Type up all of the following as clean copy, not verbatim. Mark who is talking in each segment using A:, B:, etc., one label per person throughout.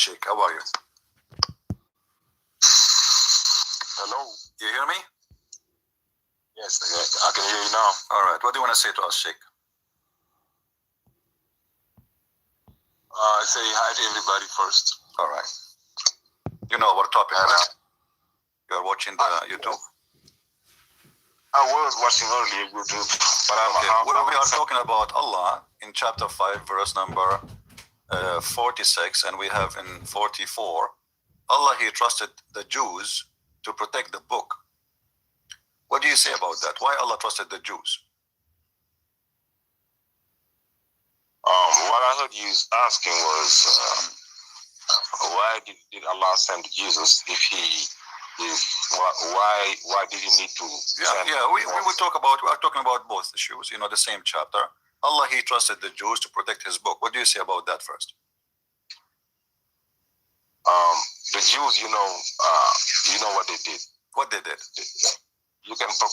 A: Sheikh. How are you?
B: Hello?
A: You hear me?
B: Yes, I can hear you now.
A: All right. What do you want to say to us, Sheikh?
B: I say hi to everybody first.
A: All right. You know our topic, right? You're watching the YouTube?
B: I was watching earlier YouTube, but
A: we are talking about Allah in chapter 5, verse number 46, and we have in 44. Allah, He trusted the Jews to protect the book. What do you say about that? Why Allah trusted the Jews?
B: What I heard you asking was, why did Allah send Jesus if He is? Why did He need to?
A: We will talk about. We are talking about both issues. You know, the same chapter. Allah, He trusted the Jews to protect His book. What do you say about that first?
B: The Jews, you know what they did.
A: What they did?
B: What they did to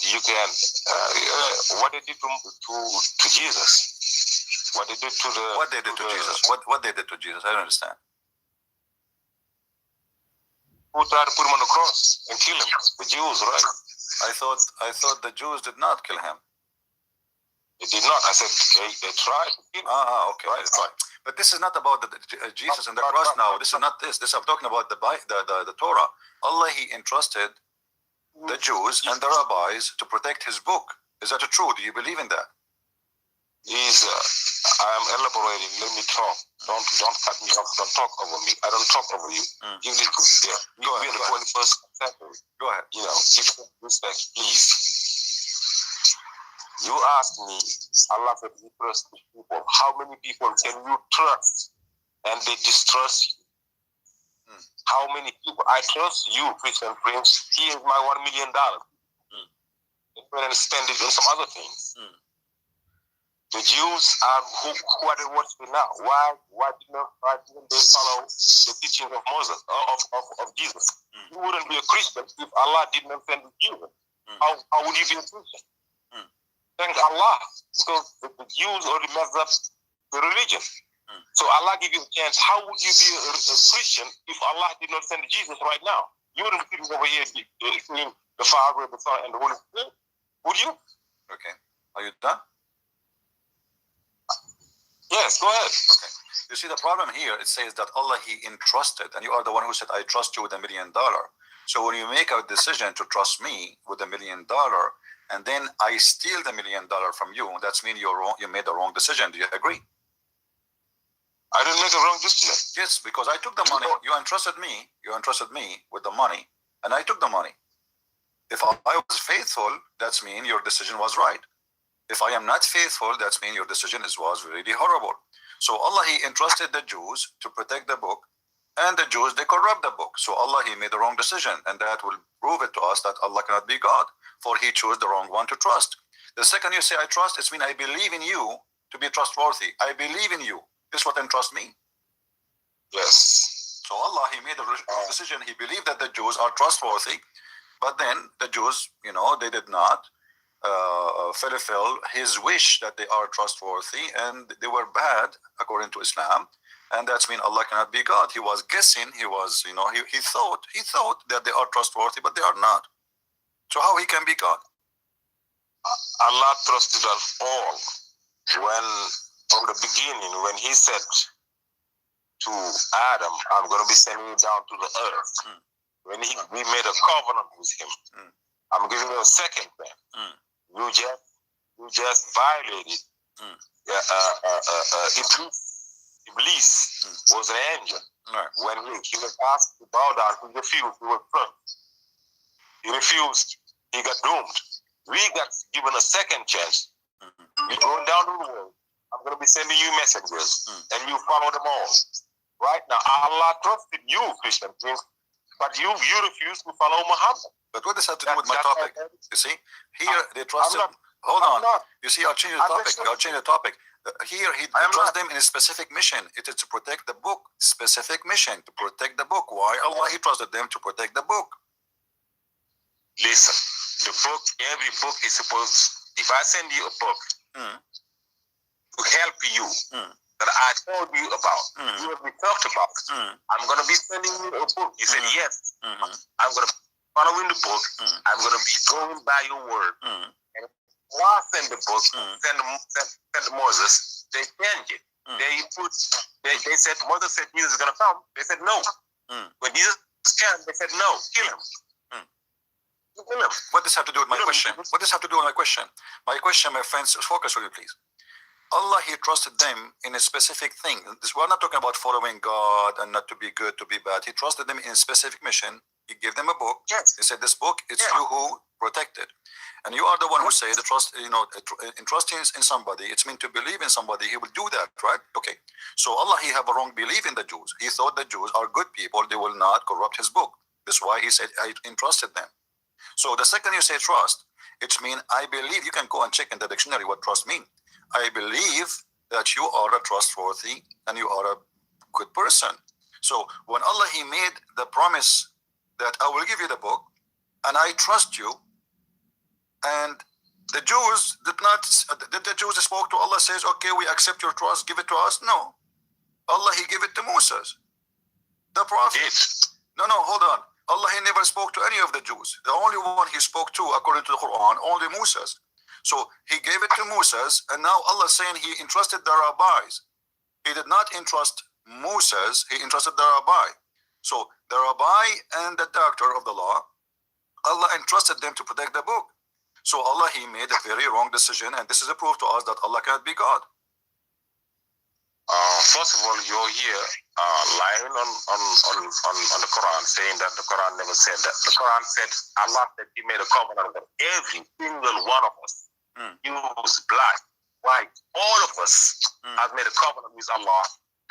B: Jesus. What they did to the.
A: What they did to Jesus? What they did to Jesus? I don't understand.
B: Who tried to put him on the cross and kill him? The Jews, right?
A: I thought the Jews did not kill him.
B: They did not. I said they tried to kill him.
A: Okay. Right. But this is not about Jesus and the cross now. This is not this. This I'm talking about the Torah. Allah, He entrusted the Jews and the rabbis to protect His book. Is that true? Do you believe in that?
B: I am elaborating. Let me talk. Don't cut me off. Don't talk over me. I don't talk over you. Give me we're in the 21st century.
A: Go ahead.
B: Give me respect, please. You asked me, Allah said He trusts people. How many people can you trust and they distrust you? How many people? I trust you, Christian Prince. Here is my $1 million. Go and spend it on some other things. The Jews are who are they worshiping now? Why didn't they follow the teaching of Moses, of Jesus? You wouldn't be a Christian if Allah did not send Jesus. How would you be a Christian? Thank Allah, because the Jews already messed up the religion. So Allah give you a chance. How would you be a Christian if Allah did not send Jesus right now? You wouldn't be over here seeing the Father, the Son, and the Holy Spirit, would you?
A: Okay. Are you done?
B: Yes, go ahead.
A: Okay. You see, the problem here, it says that Allah, He entrusted, and you are the one who said, I trust you with $1 million. So when you make a decision to trust me with $1 million, and then I steal the $1 million from you, that means you're wrong. You made the wrong decision. Do you agree?
B: I didn't make a wrong decision.
A: Yes, because I took the money. You entrusted me. You entrusted me with the money, and I took the money. If I was faithful, that means your decision was right. If I am not faithful, that means your decision was really horrible. So Allah, He entrusted the Jews to protect the book, and the Jews, they corrupt the book. So Allah, He made the wrong decision, and that will prove it to us that Allah cannot be God, for He chose the wrong one to trust. The second you say I trust, it means I believe in you to be trustworthy. I believe in you. This is what entrust me.
B: Yes.
A: So Allah, He made the wrong decision. He believed that the Jews are trustworthy, but then the Jews, they did not fulfill His wish that they are trustworthy, and they were bad according to Islam, and that means Allah cannot be God. He was guessing. He was, he thought that they are trustworthy, but they are not. So how He can be God?
B: Allah trusted us all from the beginning, when He said to Adam, I'm going to be sending you down to the earth. When we made a covenant with Him, I'm giving you a second plan. You just violated. Iblis was an angel. When he was asked to bow down, he refused. He was first. He refused. He got doomed. We got given a second chance. You're going down the road. I'm going to be sending you messengers, and you follow them all. Right now, Allah trusted you, Christian Prince, but you refused to follow Muhammad.
A: But what does that have to do with my topic? You see, here they trusted. Hold on. You see, I'll change the topic. Here he trusts them in a specific mission. It is to protect the book. Specific mission to protect the book. Why Allah He trusted them to protect the book?
B: Listen, the book. Every book is supposed. If I send you a book to help you that I told you about, we talked about. I'm going to be sending you a book. You said yes. I'm going to be following the book. I'm going to be going by your word. And Allah sent the book, send Moses. They changed it. They said, Moses said Jesus is going to come. They said no. When Jesus came, they said no, kill him. Kill him.
A: What does have to do with my question? What does have to do with my question? My question, my friends, focus on you, please. Allah, He trusted them in a specific thing. We're not talking about following God and not to be good, to be bad. He trusted them in a specific mission. He gave them a book.
B: Yes.
A: He said, this book, it's you who protected. And you are the one who say the trust, entrusting in somebody, it's meant to believe in somebody, he will do that, right? Okay. So Allah, He have a wrong belief in the Jews. He thought the Jews are good people. They will not corrupt His book. That's why He said, I entrusted them. So the second you say trust, it means I believe. You can go and check in the dictionary what trust means. I believe that you are a trustworthy and you are a good person. So when Allah, He made the promise that I will give you the book and I trust you, and the Jews did the Jews spoke to Allah, says, okay, we accept your trust, give it to us. No. Allah, He gave it to Moses, the prophet. No, hold on. Allah, He never spoke to any of the Jews. The only one He spoke to, according to the Quran, only Moses. So He gave it to Moses, and now Allah is saying He entrusted the rabbis. He did not entrust Moses, He entrusted the rabbi. So the rabbi and the doctor of the law, Allah entrusted them to protect the book. So Allah, He made a very wrong decision, and this is a proof to us that Allah cannot be God.
B: First of all, you're here lying on the Quran, saying that the Quran never said that. The Quran said Allah said He made a covenant with every single one of us. You was black, white, all of us have made a covenant with Allah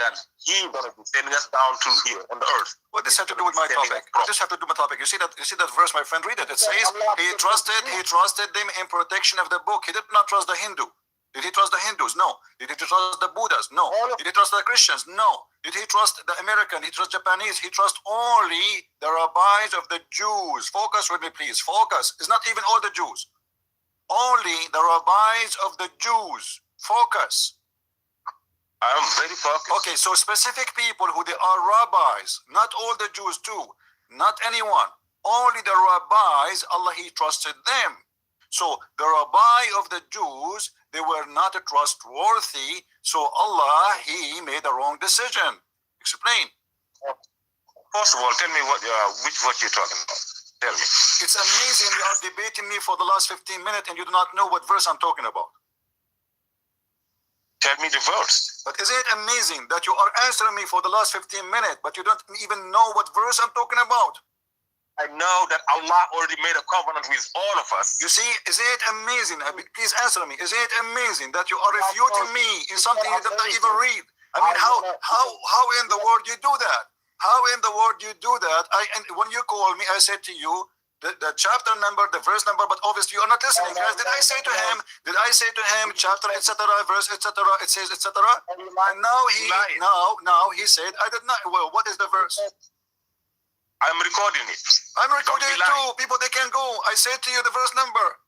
B: that He's gonna be sending us down to here on the earth.
A: What does have to do with my topic? What does have to do with my topic? You see that verse, my friend, read it. It says He trusted them in protection of the book. He did not trust the Hindu. Did He trust the Hindus? No. Did He trust the Buddhas? No. Did He trust the Christians? No. Did He trust the American? He trust Japanese? He trust only the rabbis of the Jews. Focus with me, please. Focus. It's not even all the Jews. Only the rabbis of the Jews. Focus.
B: I am very focused.
A: Okay, so specific people who they are rabbis, not all the Jews too, not anyone. Only the rabbis, Allah, He trusted them. So the rabbi of the Jews, they were not trustworthy. So Allah, He made a wrong decision. Explain.
B: First of all, tell me which verse you're talking about. Tell me.
A: It's amazing you are debating me for the last 15 minutes and you do not know what verse I'm talking about.
B: Tell me the verse.
A: But isn't it amazing that you are answering me for the last 15 minutes, but you don't even know what verse I'm talking about?
B: I know that Allah already made a covenant with all of us.
A: You see, isn't it amazing? Please answer me. Isn't it amazing that you are refuting me in something you did not even read? I mean, how in the world you do that? How in the world you do that? And when you call me, I said to you the chapter number, the verse number, but obviously you are not listening. Guys, did I say to him, chapter, etc., verse, etc., it says, etc.? And now he said, I did not. Well, what is the verse?
B: I'm recording it.
A: I'm recording it too. People, they can go. I said to you the verse number.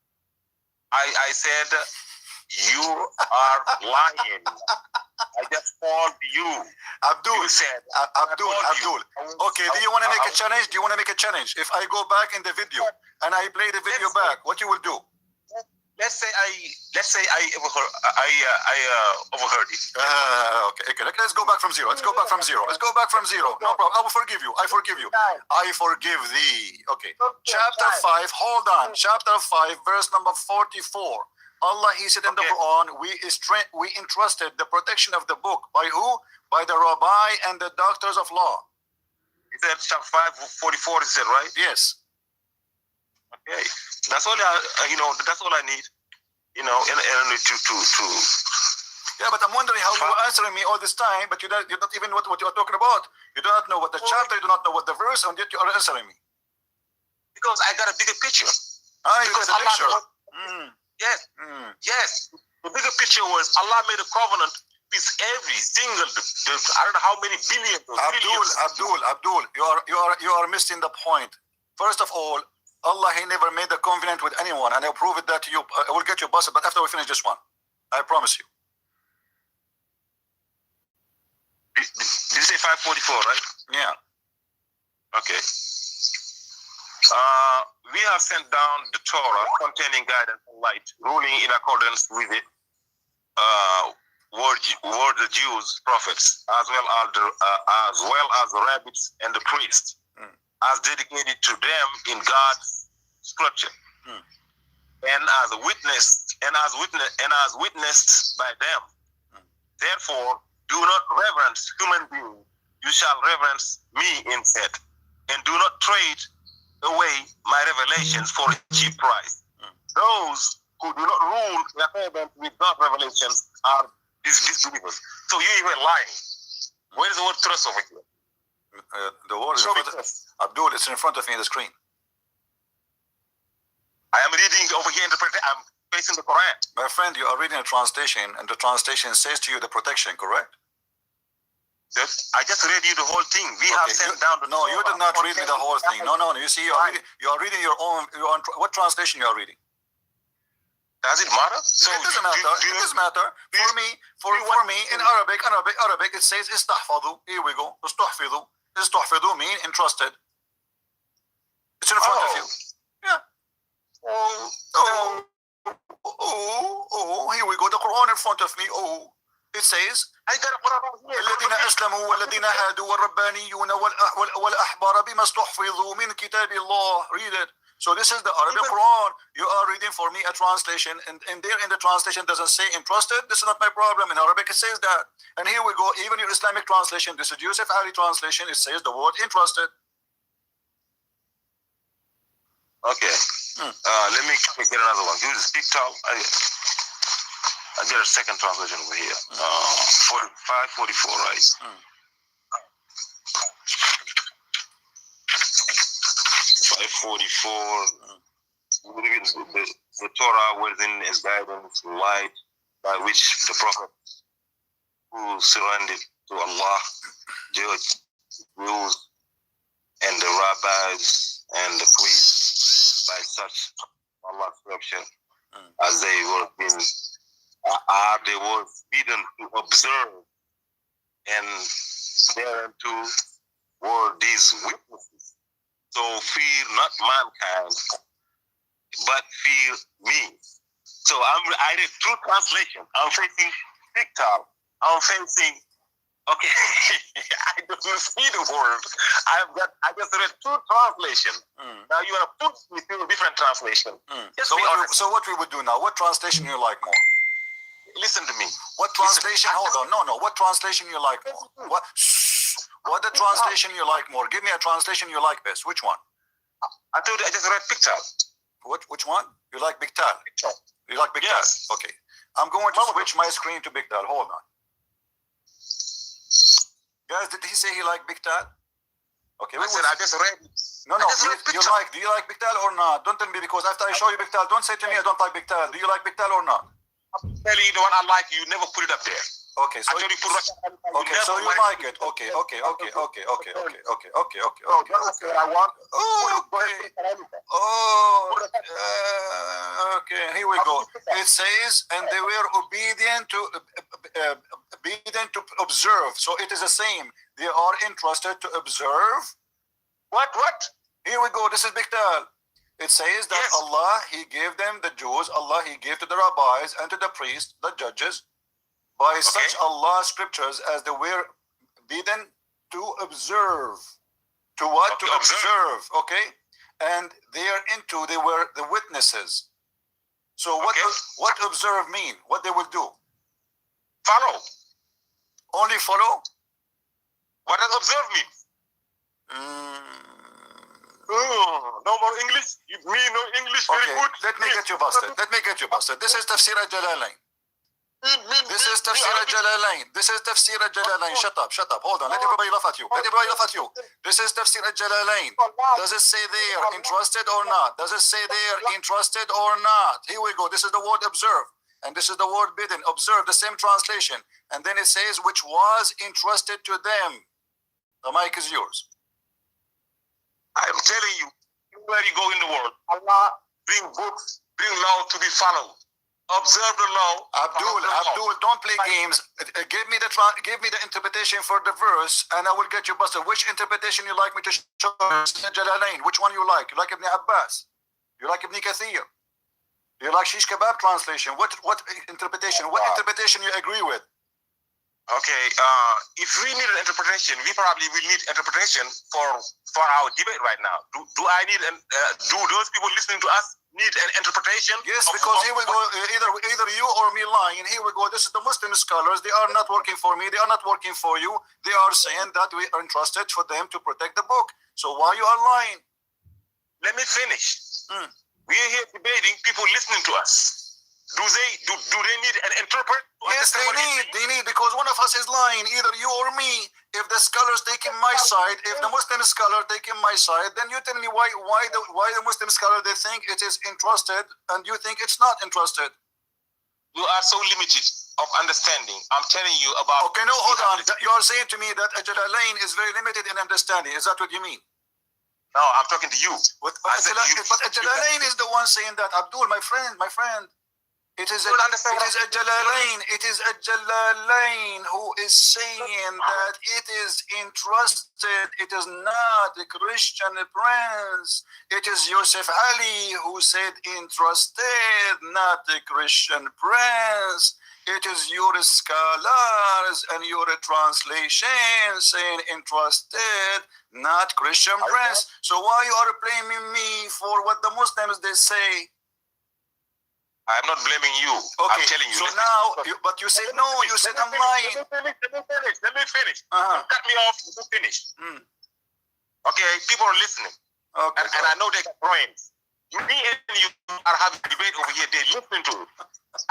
B: I said, you are lying. I just called you.
A: Abdul.
B: You said,
A: Abdul. Okay, do you want to make a challenge? Do you want to make a challenge? If I go back in the video and I play the video back, what you will do?
B: Let's say I overheard it.
A: Okay. Let's go back from zero. Let's go back from zero. No problem. I will forgive you. I forgive you. I forgive thee. Okay. Chapter 5. Hold on. Chapter 5, verse number 44. Allah, He said in the Quran, we entrusted the protection of the book by who? By the rabbi and the doctors of law.
B: He said chapter 5:44. Is that right?
A: Yes.
B: Okay. That's all that's all I need. And to.
A: Yeah, but I'm wondering how you were answering me all this time, but you don't even know what you are talking about. You do not know what the chapter, you do not know what the verse, and yet you are answering me.
B: Because I got a bigger picture.
A: You got a picture.
B: Yes. The bigger picture was Allah made a covenant with every single. I don't know how many billions.
A: Abdul, you are missing the point. First of all, Allah, He never made a covenant with anyone, and I'll prove it that to you. I will get you busted, but after we finish this one, I promise you.
B: Okay. Chapter 5:44 is that right?
A: Yes. Yes. Yes.
B: Okay. Let's say I overheard it.
A: Abdul.
B: Did you say 544, right?
A: Yeah.
B: Okay. We have sent down the Torah containing guidance and light, ruling in accordance with it, were the Jews, prophets, as well as the rabbis and the priests, as dedicated to them in God's scripture, and as witnessed by them. Therefore, do not reverence human beings; you shall reverence me instead, and do not trade away my revelations for a cheap price. Those who do not rule in accordance with God's revelations are disbelievers. So you were lying. Where is the word trust over here?
A: The word is in front of, Abdul, it's in front of me on the screen.
B: I am reading over here in the I'm facing the Quran.
A: My friend, you are reading a translation, and the translation says to you the protection, correct?
B: I just read you the whole thing. We have sent down the
A: No, you did not read me the whole thing. No. You see, you are reading your own. What translation you are reading?
B: Does it matter? So
A: it doesn't matter. It doesn't matter. For me, in Arabic, it says istahfadu. Here we go. Istahfadu. Istahfadu mean entrusted. It's in front of you. Yeah. Here we go. The Quran in front of me. It says الذين أسلموا والذين هادوا والربانيون والأحبار بما استحفظوا من كتاب الله. Read it. So this is the Arabic Quran. You are reading for me a translation, and there in the translation doesn't say entrusted. This is not my problem. In Arabic it says that. And here we go. Even your Islamic translation, this is Yusuf Ali translation, it says the word entrusted.
B: Okay. Let me get another one. Use speak tall. I get a second translation over here. 544, right? 544. The Torah within is guidance, light, by which the prophet who surrendered to Allah, judge, rules, and the rabbis and the priests by such Allah's scripture as they were forbidden to observe, and thereunto were these witnesses. So fear not mankind, but fear me. So I read two translations. I'm facing TikTok. I'm facing. Okay, I don't see the word. I just read two translations. Now you have put me through a different translation.
A: So what we would do now? What translation you like more?
B: Listen to me.
A: What translation? Hold on. No. What translation you like more? What the translation you like more? Give me a translation you like best. Which one?
B: I told you I just read Biktal.
A: Which one? You like Biktal? You like Biktal?
B: Yes.
A: Okay. I'm going to switch my screen to Biktal. Hold on. Guys, did he say he liked Biktal? Okay.
B: I said I just read.
A: No. Do you like Biktal or not? Don't tell me, because after I show you Biktal, don't say to me I don't like Biktal. Do you like Biktal or not?
B: I'm telling you the one I like. You never put it up there.
A: Okay, so you like it. Okay.
B: I want.
A: Okay. Here we go. It says, and they were obedient to observe. So it is the same. They are entrusted to observe.
B: What?
A: Here we go. This is Biktal. It says that yes. Allah, He gave them, the Jews, Allah, He gave to the rabbis and to the priests, the judges, by such Allah scriptures as they were bidden to observe. To what? To observe. Okay? And they were the witnesses. So what observe mean? What they will do?
B: Follow.
A: Only follow?
B: What does observe mean? No more English. Me no English.
A: Okay.
B: Very good.
A: Let me get you busted. This is Tafsir al-Jalalain. This is Tafsir al-Jalalain. Shut up. Hold on. Let everybody laugh at you. This is Tafsir al-Jalalain. Does it say there entrusted or not? Here we go. This is the word observe. And this is the word bidden. Observe, the same translation. And then it says, which was entrusted to them. The mic is yours.
B: I am telling you, where you go in the world, Allah bring books, bring law to be followed. observe the law.
A: Abdul, don't play games. Give me the interpretation for the verse, and I will get you busted. Which interpretation you like me to show? Jalalain. Which one you like? You like Ibn Abbas? You like Ibn Kathir? You like Shish Kebab translation? What interpretation? What interpretation you agree with?
B: Okay, if we need an interpretation, we probably will need interpretation for our debate right now. Do I need do those people listening to us need an interpretation?
A: Yes, because here we go, either you or me lying. Here we go. This is the Muslim scholars. They are not working for me. They are not working for you. They are saying that we are entrusted for them to protect the book. So why you are lying?
B: Let me finish. We are here debating. People listening to us. Do they need an interpreter?
A: Yes, they need, because one of us is lying, either you or me. If the scholars taking my side, if the Muslim scholar taking my side, then you tell me why the Muslim scholar they think it is entrusted and you think it's not entrusted.
B: You are so limited of understanding. I'm telling you about.
A: Okay, no, hold on. You are saying to me that Jalalain is very limited in understanding. Is that what you mean?
B: No, I'm talking to you.
A: But Jalalain is the one saying that. Abdul, my friend. It is a Jalalain who is saying that it is entrusted. It is not the Christian prince. It is Yusuf Ali who said entrusted, not the Christian prince. It is your scholars and your translation saying entrusted, not Christian prince. So why you are blaming me for what the Muslims they say?
B: I'm not blaming you.
A: Okay.
B: I'm telling you.
A: So now, but you said no. You said I'm lying.
B: Let me finish. Don't cut me off. Let me finish. Okay, people are listening.
A: Okay.
B: And I know they got brains. Me and you are having a debate over here. They're listening to it.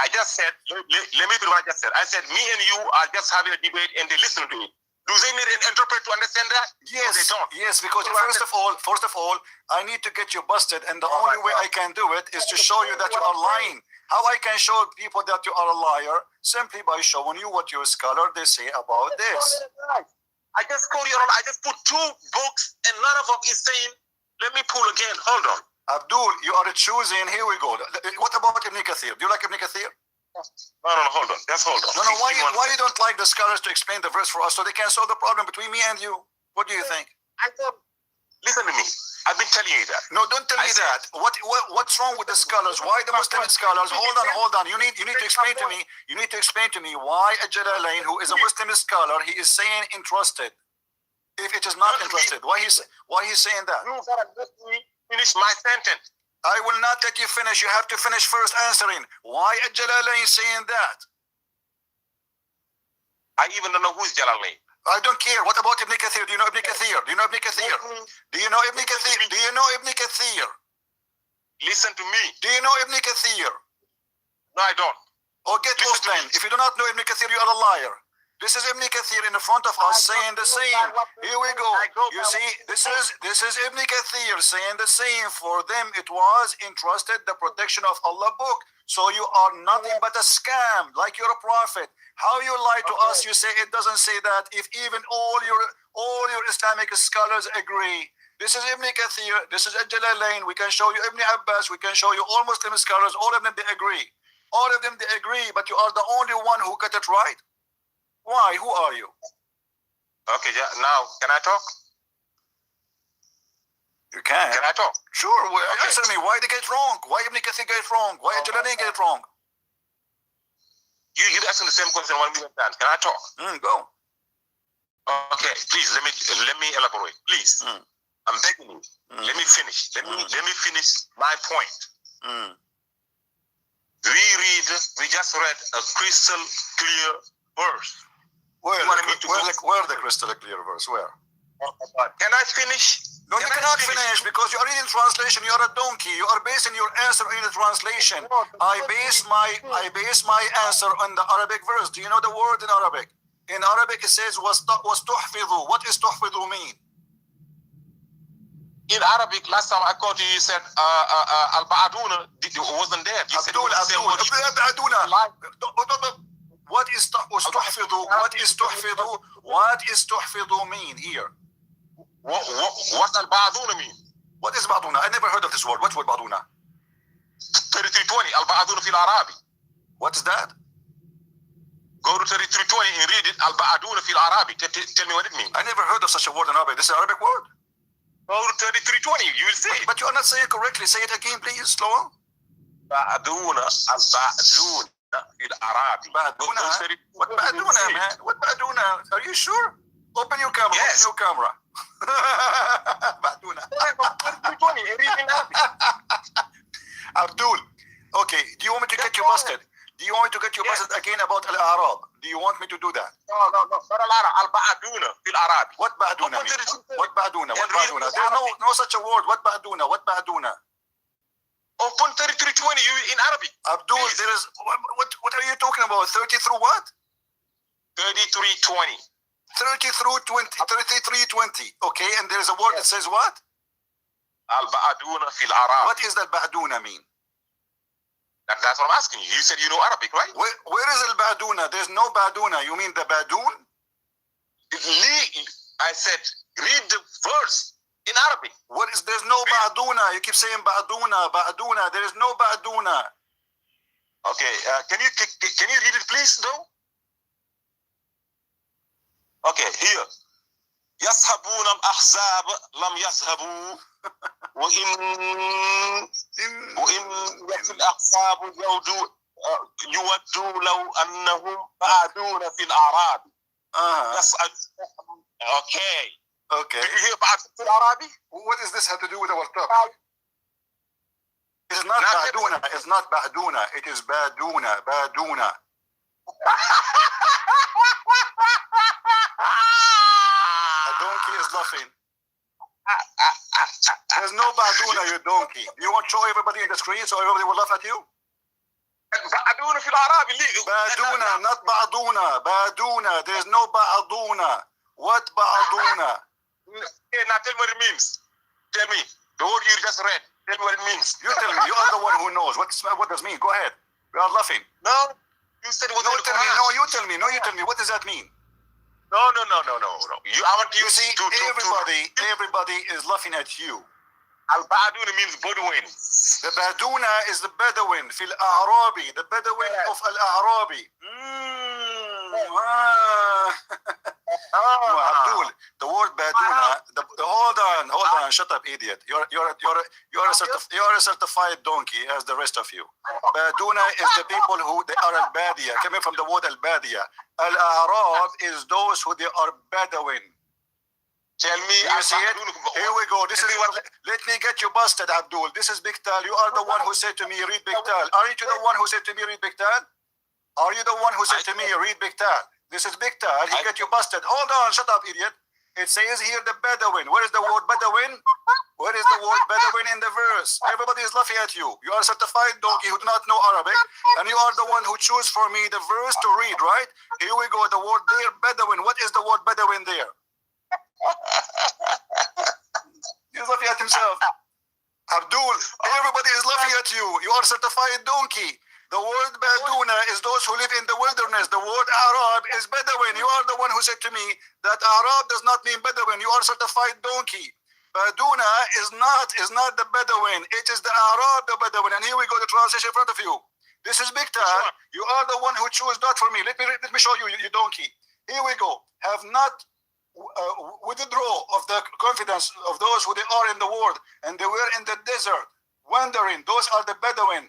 B: I just said, let me do what I just said. I said, me and you are just having a debate and they're listening to it. Do they need an interpreter to understand that?
A: Yes,
B: no, they don't.
A: Yes, because first of all, I need to get you busted, and the only way I can do it is to show you that you are lying. How I can show people that you are a liar? Simply by showing you what your scholar they say about this.
B: I just quote you. I just put 2 books, and none of them is saying. Let me pull again. Hold on.
A: Abdul, you are choosing. Here we go. What about Ibn Kathir? Do you like Ibn Kathir?
B: No, hold on. Just hold on.
A: No, why you don't like the scholars to explain the verse for us so they can solve the problem between me and you? What do you think?
B: Listen to me. I've been telling you that.
A: No, don't tell me that. What's wrong with the scholars? Why the Muslim scholars? Hold on. You need to explain to me. You need to explain to me why a Jalalain, who is a Muslim scholar, he is saying entrusted. If it is not entrusted, why he's saying that?
B: You gotta let me finish my sentence.
A: I will not let you finish. You have to finish first answering. Why is Jalalain saying that?
B: I even don't know who's Jalalain.
A: I don't care. What about Ibn Kathir? Do you know Ibn Kathir? Do you know Ibn Kathir? Do you know Ibn Kathir? Do you know Ibn Kathir?
B: Listen to me.
A: Do you know Ibn Kathir?
B: No, I don't.
A: Or get lost then. If you do not know Ibn Kathir, you are a liar. This is Ibn Kathir in the front of us saying the same. Here we go. You see, this is Ibn Kathir saying the same. For them, it was entrusted the protection of Allah book. So you are nothing but a scam, like you're a prophet. How you lie to us? You say it doesn't say that. If even all your Islamic scholars agree. This is Ibn Kathir. This is Jalalain. We can show you Ibn Abbas. We can show you all Muslim scholars. All of them they agree. All of them they agree. But you are the only one who got it right. Why? Who are you?
B: Okay, now can I talk?
A: You can.
B: Can I talk?
A: Sure. Okay. Answer me. Why they get wrong? Why Ibn Kathir get wrong? Why Jalalain get wrong?
B: You asking the same question when we went down. Can I talk?
A: Go.
B: Okay, please let me elaborate. Please, I'm begging you. Let me finish. Let me finish my point. We just read a crystal clear verse.
A: Where the crystal clear verse? Where?
B: Can I finish?
A: No, you cannot finish because you are reading translation. You are a donkey. You are basing your answer in the translation. I base my answer on the Arabic verse. Do you know the word in Arabic? In Arabic it says وَاسْتُحْفِظُوا. What is تُحْفِظُوا mean?
B: In Arabic, last time I called you, you said al-ba'aduna wasn't there. You said
A: what is تحفظوا? What is تحفظوا mean here?
B: What al-ba'aduna mean?
A: What is ba'duna? I never heard of this word. What's word ba'duna?
B: 3320 al-ba'aduna fil Arabi.
A: What is that?
B: Go to 3320 and read it. Al-Ba'aduna fil Arabi. Tell me what it means.
A: I never heard of such a word in Arabic. This is an Arabic word?
B: Go to 3320. You will see it.
A: But you are not saying it correctly. Say it again, please. Slower.
B: Ba'aduna, Al-Ba'aduna fil Arabi.
A: Ba'aduna? What Ba'aduna, man? What Ba'aduna? Are you sure? Open your camera.
B: Yes.
A: Open your camera. Ba'aduna.
B: 3320 and read it in Arabic.
A: Abdul, okay, do you want me to get you busted? Do you want me to get you busted again about Al-Arab? Do you want me to do that?
B: No. Not Al-Arab. Al-Ba'aduna fil Arabi.
A: What Ba'aduna mean? What Ba'aduna? What Ba'aduna? There's no such a word. What Ba'aduna? What Ba'aduna?
B: Open 3320 you in Arabic.
A: Abdul,
B: Please.
A: there is what are you talking about? 30 through what?
B: 3320.
A: 30 through 20, 3320. Okay, and there's a word that says what?
B: Al-Ba'aduna fil Arabi.
A: What is that Ba'aduna mean?
B: That's what I'm asking you. You said you know Arabic, right?
A: Where is Al-Ba'aduna? There's no Ba'aduna. You mean the Ba'adun?
B: I said, read the verse in Arabic.
A: There's no Ba'aduna. You keep saying Ba'aduna. There is no Ba'aduna.
B: Okay, can you read it, please, though? Okay, here. يصحبون الأحزاب لم يذهبوا وإن يأتي الأحزاب يودوا لو أنهم بعدون في الأعراب. يسأل. Okay. Do you hear بعد في الأعرابي?
A: What does this have to do with our topic? It's not Ba'aduna. It's not Ba'aduna. It is Baduna. Baduna. A donkey is laughing. There's no Ba'aduna, you donkey. You want to show everybody in the screen so everybody will laugh at you?
B: بعدون في الأعراب اللي
A: Baduna, not Ba'aduna. Baduna. There's no Ba'aduna. What Ba'aduna?
B: Now tell me what it means. Tell me. The word you just read. Tell me what it means.
A: You tell me. You are the one who knows. What does it mean? Go ahead. We are laughing.
B: No. You said it was
A: No,
B: in the
A: tell me.
B: Quran.
A: No, you tell me. No, you tell me. What does that mean?
B: No. I want you
A: You see,
B: to
A: everybody is laughing at you.
B: Al-Ba'adun means Bedouin.
A: The Baduna is the Bedouin, fil A'rabi, the Bedouin of Al-A'rabi. No, Abdul, the word Baduna, hold on, shut up, idiot. You're a certified donkey, as the rest of you. Baduna is the people who they are Al-Badiya, coming from the word Al-Badiya. Al-A'rab is those who they are Bedouin.
B: Tell me,
A: You see it? Here we go. This is what. Let me get you busted, Abdul. This is Biktal. You are the one who said to me, read Biktal. Aren't you the one who said to me, read Biktal? Are you the one who said to me, read Biktal? This is Biktal. He get you busted. Hold on, shut up, idiot. It says here the Bedouin. Where is the word Bedouin? Where is the word Bedouin in the verse? Everybody is laughing at you. You are a certified donkey who do not know Arabic, and you are the one who chose for me the verse to read, right? Here we go. The word there, Bedouin. What is the word Bedouin there? He's laughing at himself. Abdul, everybody is laughing at you. You are a certified donkey. The word Baduna is those who live in the wilderness. The word Arab is Bedouin. You are the one who said to me that Arab does not mean Bedouin. You are a certified donkey. Baduna is not the Bedouin. It is the Arab, the Bedouin. And here we go, the translation in front of you. This is Biktar. You are the one who chose that for me. Let me show you, you donkey. Here we go. Have not withdraw of the confidence of those who they are in the world, and they were in the desert wandering. Those are the Bedouin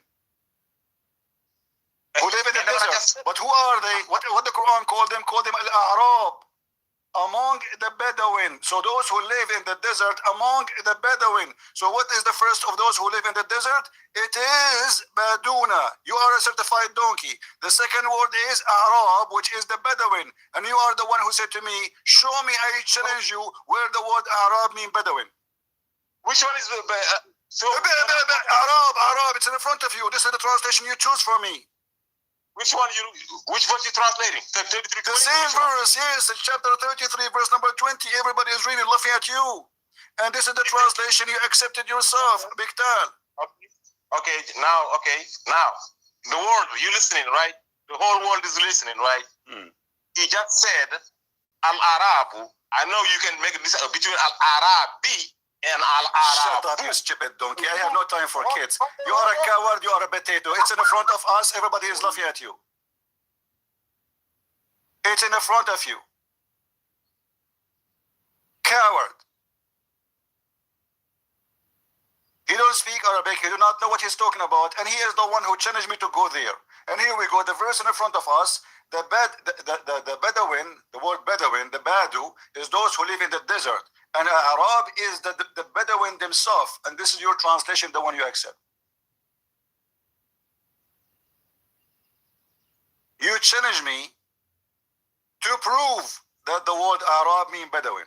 A: who live in the desert. But who are they? What the Quran called them Al-A'rab, among the Bedouin. So those who live in the desert among the Bedouin. So what is the first of those who live in the desert? It is Baduna. You are a certified donkey. The second word is Arab, which is the Bedouin. And you are the one who said to me, show me, I challenge you, where the word Arab mean Bedouin.
B: Which one is
A: Arab, it's in front of you. This is the translation you choose for me.
B: Which verse you translating?
A: The same verse, yes, in chapter 33, verse number 20. Everybody is reading, laughing at you. And this is the translation you accepted yourself, Biktal.
B: Okay, now, the world, you listening, right? The whole world is listening, right? He just said, Al-Arabu. I know you can make this between Al-Arabi and
A: Shut up, you stupid donkey. I have no time for kids. You are a coward, you are a potato. It's in the front of us, everybody is laughing at you. It's in the front of you. Coward. He don't speak Arabic, he do not know what he's talking about, and he is the one who challenged me to go there. And here we go, the verse in the front of us, the Bedouin, the word Bedouin, the Badu, is those who live in the desert. And Arab is the Bedouin themselves. And this is your translation, the one you accept. You challenge me to prove that the word Arab means Bedouin.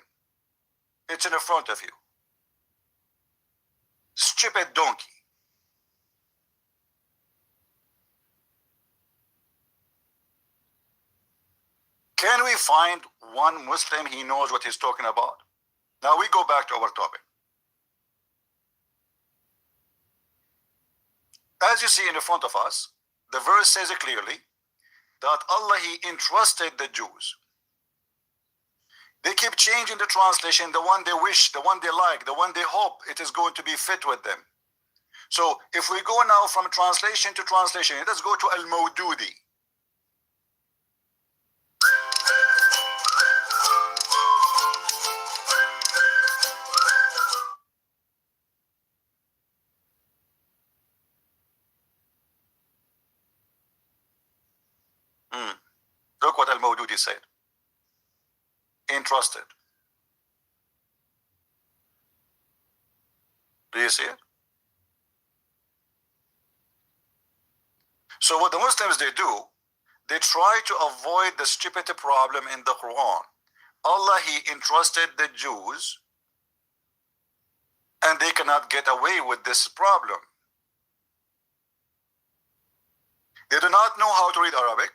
A: It's in the front of you. Stupid donkey. Can we find one Muslim he knows what he's talking about? Now we go back to our topic. As you see in the front of us, the verse says it clearly that Allah, he entrusted the Jews. They keep changing the translation, the one they wish, the one they like, the one they hope it is going to be fit with them. So if we go now from translation to translation, let's go to Al-Mawdudi. Look what Al-Mawdudi said. Entrusted. Do you see it? So what the Muslims they do, they try to avoid the stupid problem in the Quran. Allah, he entrusted the Jews, and they cannot get away with this problem. They do not know how to read Arabic.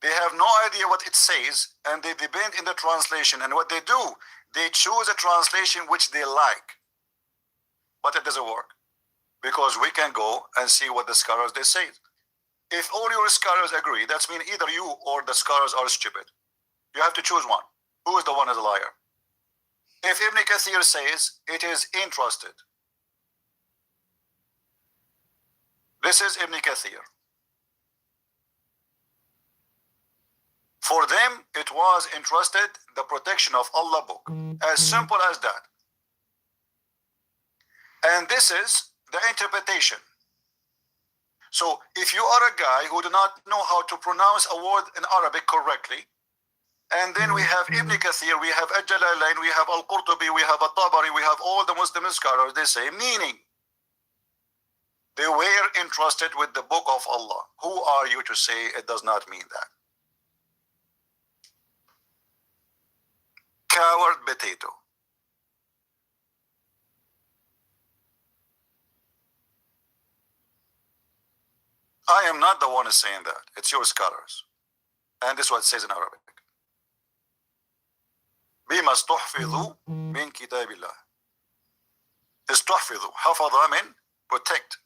A: They have no idea what it says, and they depend in the translation. And what they do, they choose a translation which they like. But it doesn't work, because we can go and see what the scholars they say. If all your scholars agree, that means either you or the scholars are stupid. You have to choose one. Who is the one as a liar? If Ibn Kathir says it is entrusted, this is Ibn Kathir. For them, it was entrusted the protection of Allah book. As simple as that. And this is the interpretation. So if you are a guy who do not know how to pronounce a word in Arabic correctly, and then we have Ibn Kathir, we have Al-Jalalain, we have Al-Qurtubi, we have Al-Tabari, we have all the Muslim scholars, they say, meaning they were entrusted with the book of Allah. Who are you to say it does not mean that? Coward potato. I am not the one who's saying that. It's your scholars. And this is what it says in Arabic. بما استحفظوا من كتاب الله. استحفظوا. حفظ من protect.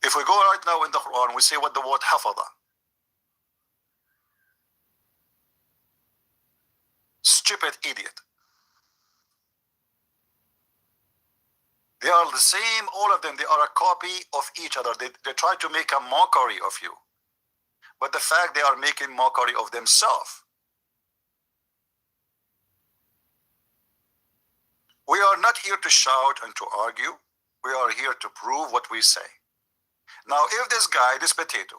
A: If we go right now in the Quran, we say what the word حفظ. Stupid idiot. They are the same, all of them. They are a copy of each other. They try to make a mockery of you. But the fact they are making mockery of themselves. We are not here to shout and to argue. We are here to prove what we say. Now, if this guy, this potato,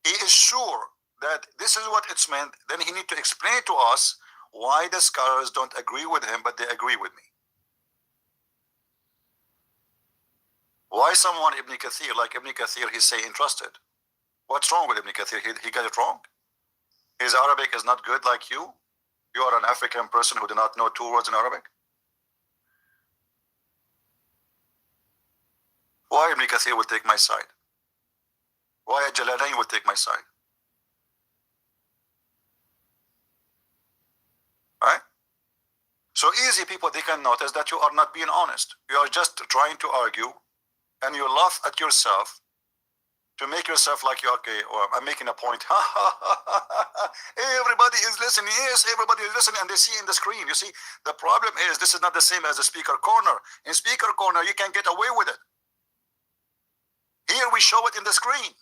A: he is sure that this is what it's meant, then he needs to explain to us why the scholars don't agree with him, but they agree with me. Why someone, Ibn Kathir, like Ibn Kathir, he say entrusted? What's wrong with Ibn Kathir? He got it wrong? His Arabic is not good like you? You are an African person who do not know two words in Arabic? Why Ibn Kathir will take my side? Why Jalalain will take my side? Right? So easy people, they can notice that you are not being honest. You are just trying to argue, and you laugh at yourself to make yourself like you okay, or I'm making a point. Everybody is listening. Yes, everybody is listening, and they see in the screen. You see, the problem is this is not the same as the speaker corner. In speaker corner, you can get away with it. Here we show it in the screen.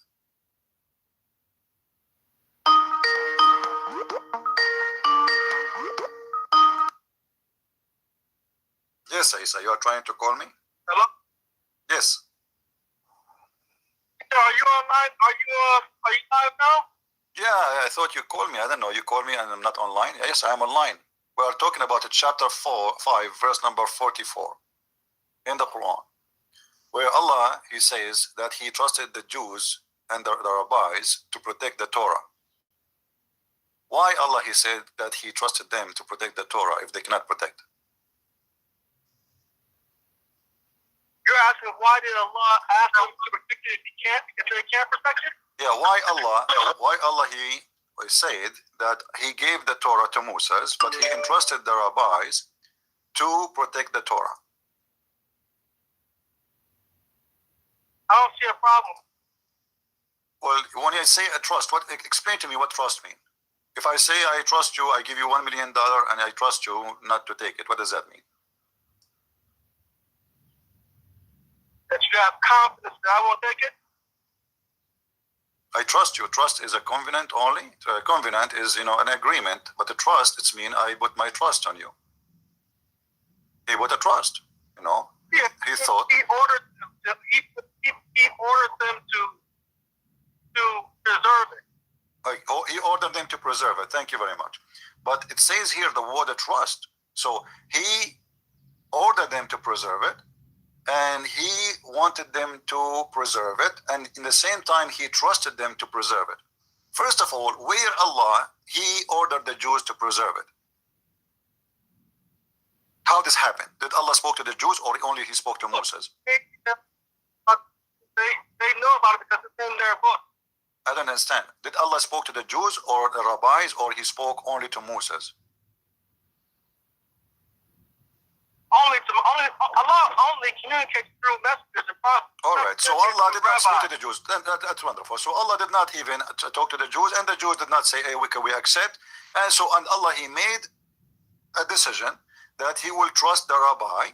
A: Yes, Isa, you are trying to call me?
B: Hello?
A: Yes.
B: Are you online? Are you live now?
A: Yeah, I thought you called me. I don't know. You called me and I'm not online. Yes, I am online. We are talking about chapter 5, verse number 44 in the Quran, where Allah, he says that he trusted the Jews and the rabbis to protect the Torah. Why Allah, he said that he trusted them to protect the Torah if they cannot protect?
B: You're asking why did Allah ask them to protect it if they can't protect it?
A: Yeah, why Allah he said that he gave the Torah to Moses, but he entrusted the rabbis to protect the Torah.
B: I don't see a problem.
A: Well, when I say a trust, explain to me what trust means. If I say I trust you, I give you $1 million and I trust you not to take it, what does that mean?
B: That you have confidence that I won't take it?
A: I trust you. Trust is a covenant only. A covenant is, an agreement, but the trust, it's mean I put my trust on you. He put a trust,
B: Yeah,
A: he thought.
B: He ordered them to preserve it.
A: He ordered them to preserve it. Thank you very much. But it says here the word trust. So he ordered them to preserve it, and he wanted them to preserve it, and in the same time he trusted them to preserve it. First of all, where Allah, he ordered the Jews to preserve it. How this happened? Did Allah spoke to the Jews or only he spoke to Moses?
B: They know about it because it's in their book.
A: I don't understand. Did Allah spoke to the Jews or the rabbis, or he spoke only to Moses?
B: Allah only communicates through messengers and prophets.
A: All right, so Allah did not speak to the Jews. That's wonderful. So Allah did not even talk to the Jews, and the Jews did not say, hey, we accept. And so and Allah, he made a decision that he will trust the rabbi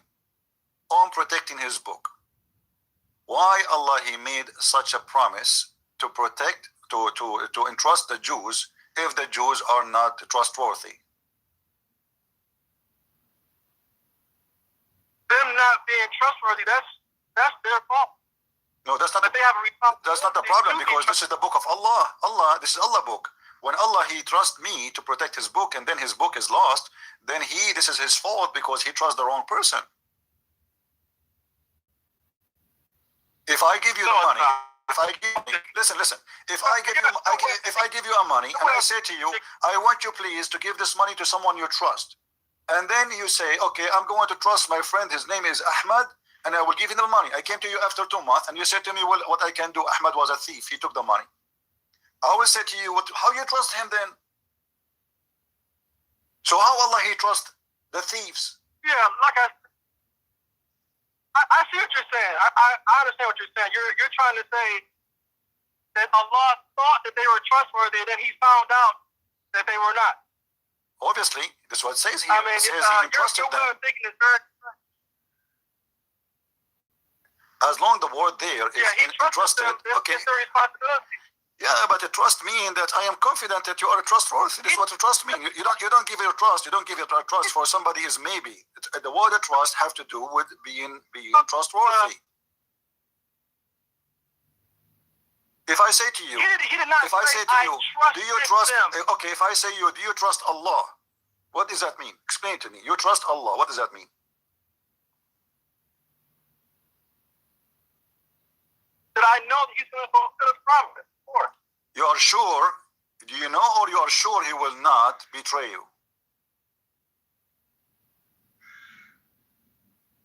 A: on protecting his book. Why Allah, he made such a promise to protect, to entrust the Jews if the Jews are not trustworthy?
B: Them not being trustworthy, that's their fault.
A: No, that's not.
B: But they have a responsibility.
A: That's not the problem, because this is the book of Allah. This is Allah book. When Allah, he trusts me to protect his book, and then his book is lost, then this is his fault because he trusts the wrong person. If I give you the money, listen. If I give you a money and I say to you, I want you please to give this money to someone you trust, and then you say, okay, I'm going to trust my friend. His name is Ahmad, and I will give him the money. I came to you after 2 months, and you said to me, well, what I can do? Ahmad was a thief. He took the money. I will say to you, how you trust him then? So how Allah, he trust the thieves?
B: Yeah, like I see what you're saying. I understand what you're saying. You're trying to say that Allah thought that they were trustworthy, and then he found out that they were not.
A: Obviously, this is what it says here.
B: I mean,
A: it says he entrusted
B: your
A: them.
B: way of thinking is very correct.
A: As long the word there is entrusted, okay.
B: It's their responsibility.
A: Yeah, but trust means that I am confident that you are trustworthy. This is what trust means. You don't give your trust. You don't give your trust for somebody is maybe. The word trust have to do with being trustworthy. If I say to you,
B: he did not
A: if I say to you, do you trust? Okay, if I say you, do you trust Allah? What does that mean? Explain to me. You trust Allah. What does that mean?
B: That I know that he's going to fulfill his promise. Of course.
A: You are sure? Do you know, or you are sure he will not betray you?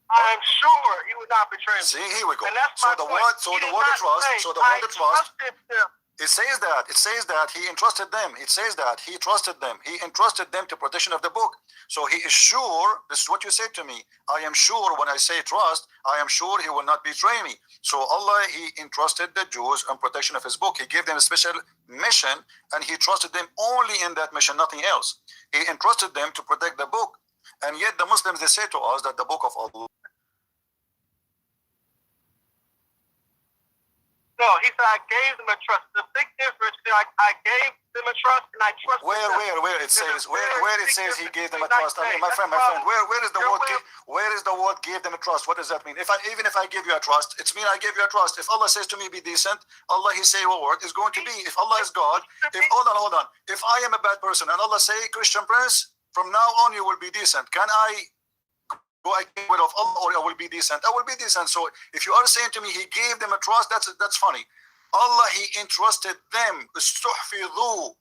B: I'm sure he would not betray me.
A: See, here we go.
B: And that's
A: So
B: my
A: the
B: point.
A: word, so the word of trust, so the word of trust. It says that he entrusted them. It says that he trusted them. He entrusted them to protection of the book. So he is sure. This is what you said to me. I am sure when I say trust, I am sure he will not betray me. So Allah, he entrusted the Jews on protection of his book. He gave them a special mission, and he trusted them only in that mission, nothing else. He entrusted them to protect the book. And yet the Muslims, they say to us that the book of Allah.
C: No, he said I gave them a trust. The big difference is I gave them a trust and I trusted them.
A: Where it says he gave them a trust? I mean, my friend, where is the word gave them a trust? What does that mean? Even if I give you a trust, it's mean I give you a trust. If Allah says to me be decent, Allah he say what word is going to be. If Allah is God, hold on. If I am a bad person and Allah say, Christian Prince, from now on you will be decent, can I go against of Allah or I will be decent? I will be decent. So if you are saying to me he gave them a trust, that's funny. Allah, he entrusted them. Istuhfidhu.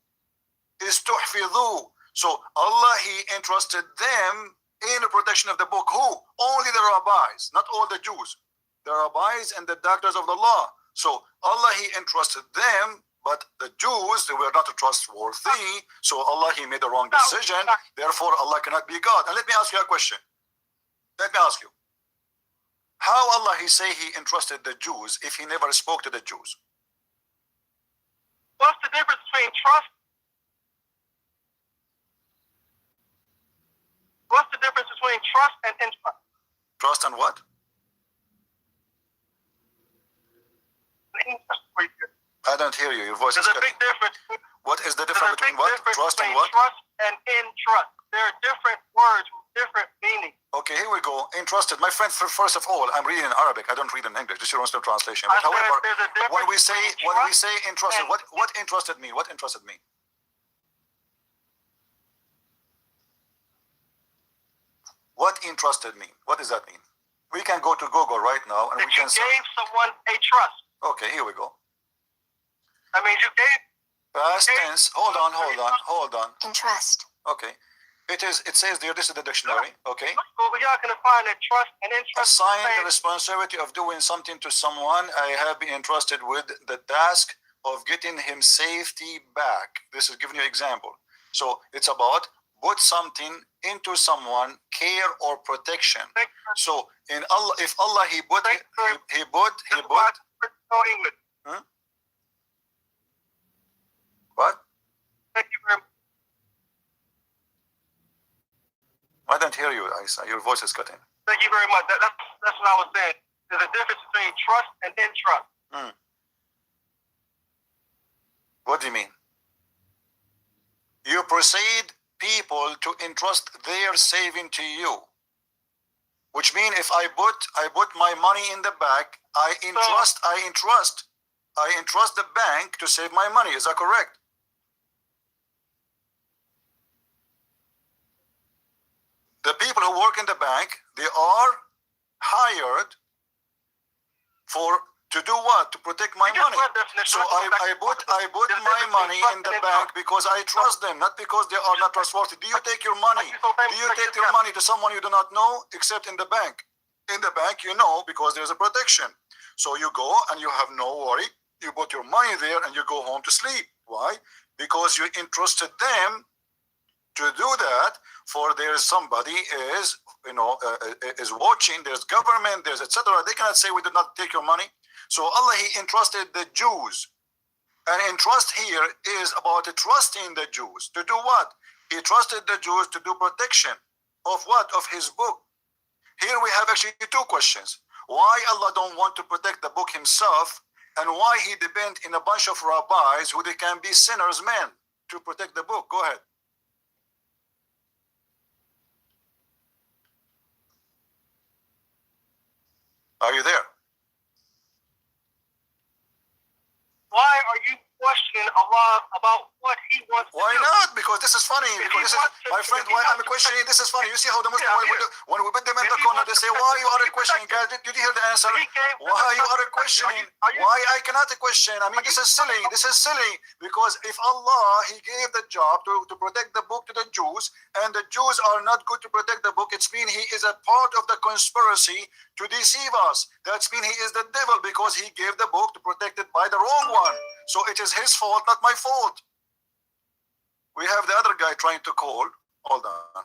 A: So Allah, he entrusted them in the protection of the book. Who? Only the rabbis, not all the Jews. The rabbis and the doctors of the law. So Allah, he entrusted them, but the Jews, they were not trustworthy. So Allah, he made the wrong decision. Therefore, Allah cannot be God. And let me ask you a question. Let me ask you. How Allah, he say he entrusted the Jews if he never spoke to the Jews?
C: What's the difference between trust? What's the difference between trust and entrust?
A: Trust and what? I don't hear you. Your voice is cutting.
C: There's a big difference.
A: What is the difference between what? Trust and what?
C: Trust and entrust. There are different words with different meanings.
A: Okay, here we go. Entrusted. My friend, first of all, I'm reading in Arabic. I don't read in English. This is your own translation. But however, when we say entrusted, what entrusted mean? What entrusted mean? What entrusted mean? What does that mean? We can go to Google right now and we can say.
C: You gave someone a trust.
A: Okay, here we go.
C: I mean, you gave.
A: Past tense. Hold on.
D: Entrust.
A: Okay. It says there, this is the dictionary, okay?
C: Well, we are going to find that trust and entrust.
A: Assign the responsibility of doing something to someone. I have been entrusted with the task of getting him safety back. This is giving you an example. So it's about put something into someone, care or protection. So in Allah, if Allah he put. Hmm? What?
C: Thank you very much.
A: I don't hear you, Isa. Your voice is cutting.
C: Thank you very much. That's what I was saying. There's a difference between trust and entrust.
A: What do you mean? You proceed people to entrust their saving to you, which means if I put my money in the bank, I entrust the bank to save my money. Is that correct? The people who work in the bank, they are hired to do what? To protect my money. So I put my money in the bank because I trust them, not because they are not trustworthy. Do you take your money? Do you take your money to someone you do not know, except in the bank? In the bank, you know, because there's a protection. So you go and you have no worry. You put your money there and you go home to sleep. Why? Because you entrusted them to do that. For there is somebody is watching. There's government. There's etc. They cannot say we did not take your money. So Allah, he entrusted the Jews, and entrust here is about trusting the Jews to do what? He trusted the Jews to do protection of what? Of his book. Here we have actually two questions. Why Allah don't want to protect the book himself, and why he depend in a bunch of rabbis who they can be sinners men to protect the book. Go ahead. Are you there?
C: Why are you questioning Allah about what he wants to do?
A: Why not? Because this is funny. Because this is, my friend, why I'm questioning, this is funny. You see how the Muslim, when we put them in the corner, they say, why you are questioning? Guys, did you hear the answer? Why you are questioning? Why I cannot question? I mean, this is silly. This is silly. Because if Allah, he gave the job to protect the book to the Jews, and the Jews are not good to protect the book, it's mean he is a part of the conspiracy to deceive us. That's mean he is the devil because he gave the book to protect it by the wrong one. So it is his fault, not my fault. We have the other guy trying to call. Hold on.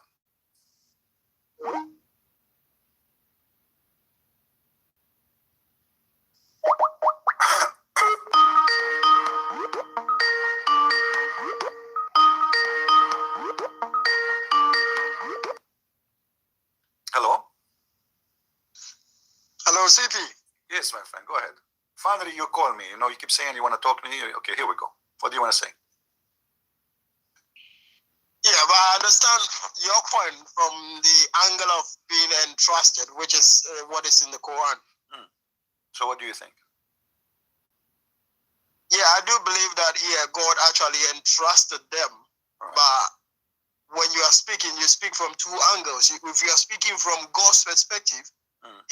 A: Hello?
E: Hello, CP.
A: Yes, my friend, go ahead. Finally, you call me. You know, you keep saying you want to talk to me. Okay, here we go. What do you want to say?
E: Yeah, but I understand your point from the angle of being entrusted, which is what is in the Quran.
A: So what do you think?
E: Yeah, I do believe that, yeah, God actually entrusted them.
A: Right.
E: But when you are speaking, you speak from two angles. If you are speaking from God's perspective,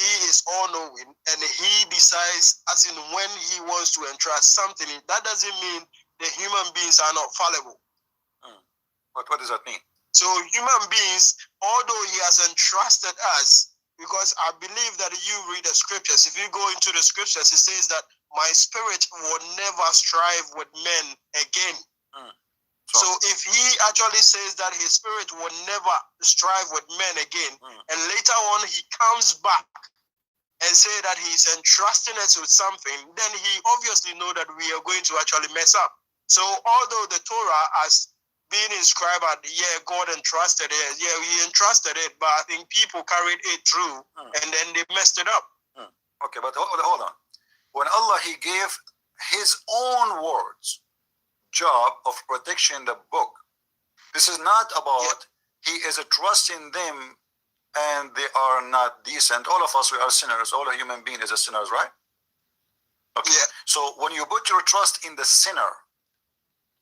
E: He is all-knowing, and He decides as in when He wants to entrust something. That doesn't mean the human beings are not fallible.
A: But what does that mean?
E: So human beings, although He has entrusted us, because I believe that you read the scriptures. If you go into the scriptures, it says that my spirit will never strive with men again. So if He actually says that His spirit will never strive with men again, and later on He comes back and say that He's entrusting us with something, then He obviously know that we are going to actually mess up. So although the Torah has been inscribed, yeah, God entrusted it, yeah, He entrusted it, but I think people carried it through and then they messed it up.
A: Okay, but hold on. When Allah, He gave His own words job of protection the book, this is not about He is trusting them and they are not decent. All of us, we are sinners. All a human being is a sinner, right? Okay.
E: Yeah.
A: So when you put your trust in the sinner,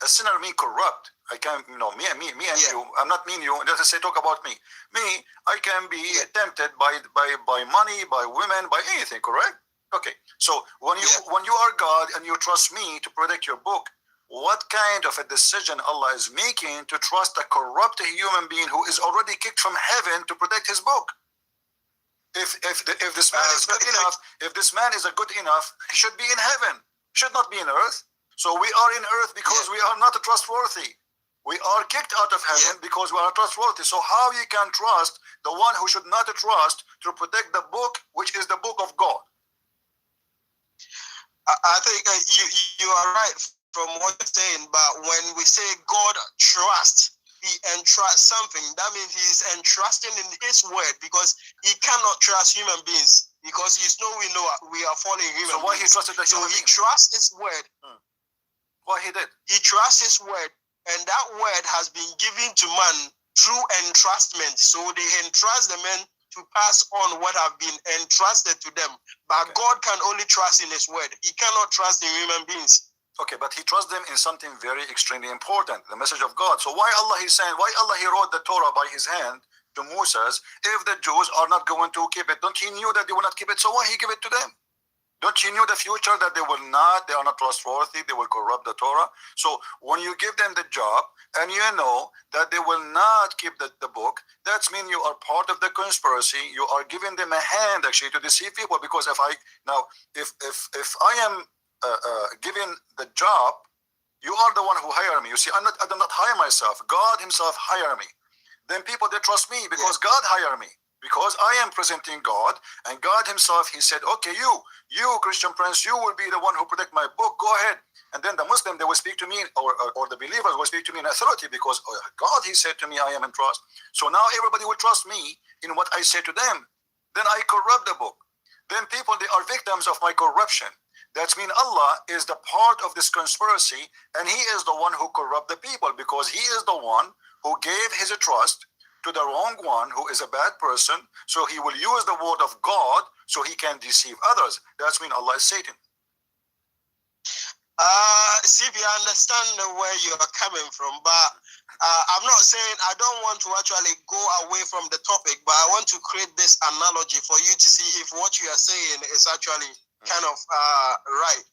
A: a sinner mean corrupt. I can, you know, me and you. I'm not mean you. Let's say talk about me. Me, I can be tempted by money, by women, by anything. Correct? Okay. So when you are God and you trust me to protect your book, what kind of a decision Allah is making to trust a corrupt human being who is already kicked from heaven to protect His book? If this man is good enough, if this man is a good enough, he should be in heaven. Should not be in earth. So we are in earth because we are not trustworthy. We are kicked out of heaven because we are trustworthy. So how you can trust the one who should not trust to protect the book, which is the book of God?
E: I think you are right from what you're saying, but when we say God trust, He entrusts something, that means He's entrusting in His word, because He cannot trust human beings, because we know we are falling human beings.
A: So why He trusted the human being?
E: He trusts His word.
A: Why He did?
E: He trusts His word, and that word has been given to man through entrustment. So they entrust the men to pass on what have been entrusted to them. But God can only trust in His word. He cannot trust in human beings.
A: Okay, but He trusts them in something very extremely important, the message of God. So why Allah He wrote the Torah by His hand to Moses if the Jews are not going to keep it? Don't He knew that they will not keep it? So why He give it to them? Don't you know the future that they are not trustworthy, they will corrupt the Torah? So when you give them the job and you know that they will not keep the book, that means you are part of the conspiracy. You are giving them a hand actually to deceive people, because if I am given the job, you are the one who hire me. You see, I do not hire myself. God Himself hire me. Then people, they trust me because God hire me. Because I am presenting God, and God Himself, He said, okay, you Christian Prince, you will be the one who protect my book, go ahead. And then the Muslim, they will speak to me, or the believers will speak to me in authority, because God, He said to me, I am in trust. So now everybody will trust me in what I say to them. Then I corrupt the book. Then people, they are victims of my corruption. That means Allah is the part of this conspiracy, and He is the one who corrupt the people, because He is the one who gave His trust to the wrong one, who is a bad person. So He will use the word of God so He can deceive others. That's mean Allah is Satan.
E: CP, I understand where you are coming from, but I'm not saying, I don't want to actually go away from the topic, but I want to create this analogy for you to see if what you are saying is actually kind of right.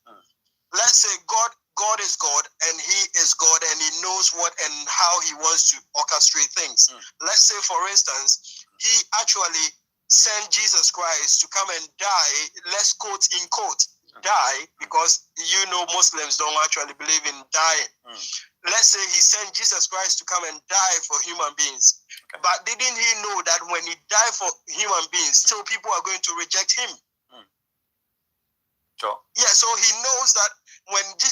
E: Let's say God is God, and He is God, and He knows what and how He wants to orchestrate things. Let's say, for instance, He actually sent Jesus Christ to come and die, let's quote in quote, die, because Muslims don't actually believe in dying. Let's say he sent Jesus Christ to come and die for human beings.
A: Okay.
E: But didn't he know that when he died for human beings, still people are going to reject him?
A: Sure.
E: Yeah, so he knows that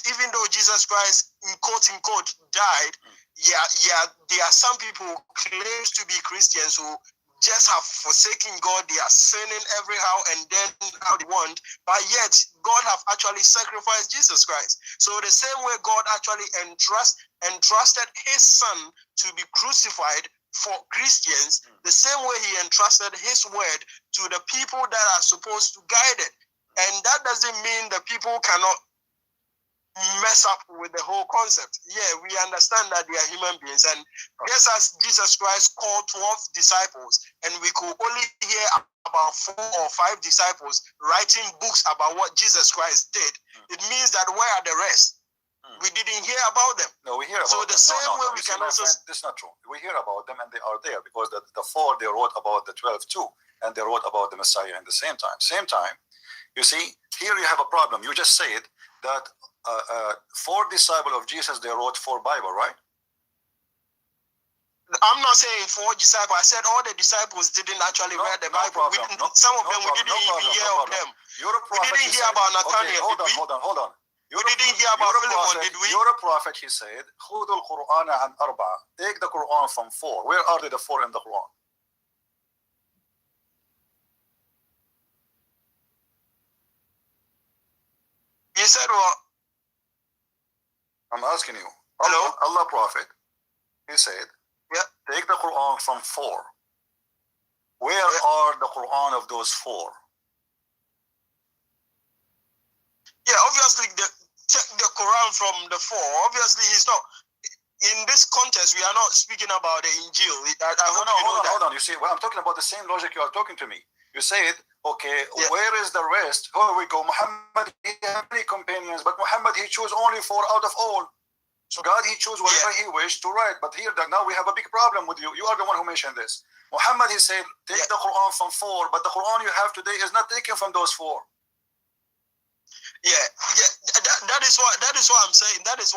E: even though Jesus Christ, quote unquote, died, there are some people who claim to be Christians who just have forsaken God. They are sinning everyhow and then how they want, but yet God have actually sacrificed Jesus Christ. So the same way God actually entrusted his son to be crucified for Christians, the same way he entrusted his word to the people that are supposed to guide it. And that doesn't mean the people cannot mess up with the whole concept. Yeah, we understand that they are human beings. And just as Jesus Christ called 12 disciples, and we could only hear about 4 or 5 disciples writing books about what Jesus Christ did, it means that where are the rest? We didn't hear about them.
A: No, we hear about them.
E: So the same way we can also...
A: This is not true. We hear about them and they are there because the 4, they wrote about the 12 too. And they wrote about the Messiah in the same time. You see, here you have a problem. You just said that 4 disciples of Jesus, they wrote 4 Bible, right?
E: I'm not saying 4 disciples. I said all the disciples didn't actually read the Bible. Some of them, we didn't even hear of them. We didn't hear about Nathaniel,
A: hold on.
E: We didn't hear about Philemon, did we?
A: You're a prophet, he said. خُذُوا الْقُرْآنَ عَنْ 4. Take the Quran from 4. Where are the 4 in the Quran?
E: You said what?
A: I'm asking you.
E: Hello?
A: Allah prophet, he said, take the Quran from 4. Where are the Quran of those 4?
E: Yeah, obviously, take the Quran from the 4. Obviously, he's not. In this context, we are not speaking about the Injil.
A: Hold on. You see, well, I'm talking about the same logic you are talking to me. You said, okay, where is the rest? Here we go. Muhammad, he had many companions, but Muhammad, he chose only 4 out of all. So God, he chose whatever he wished to write. But here, now we have a big problem with you. You are the one who mentioned this. Muhammad, he said, take the Quran from 4, but the Quran you have today is not taken from those 4.
E: That is what I'm saying. That is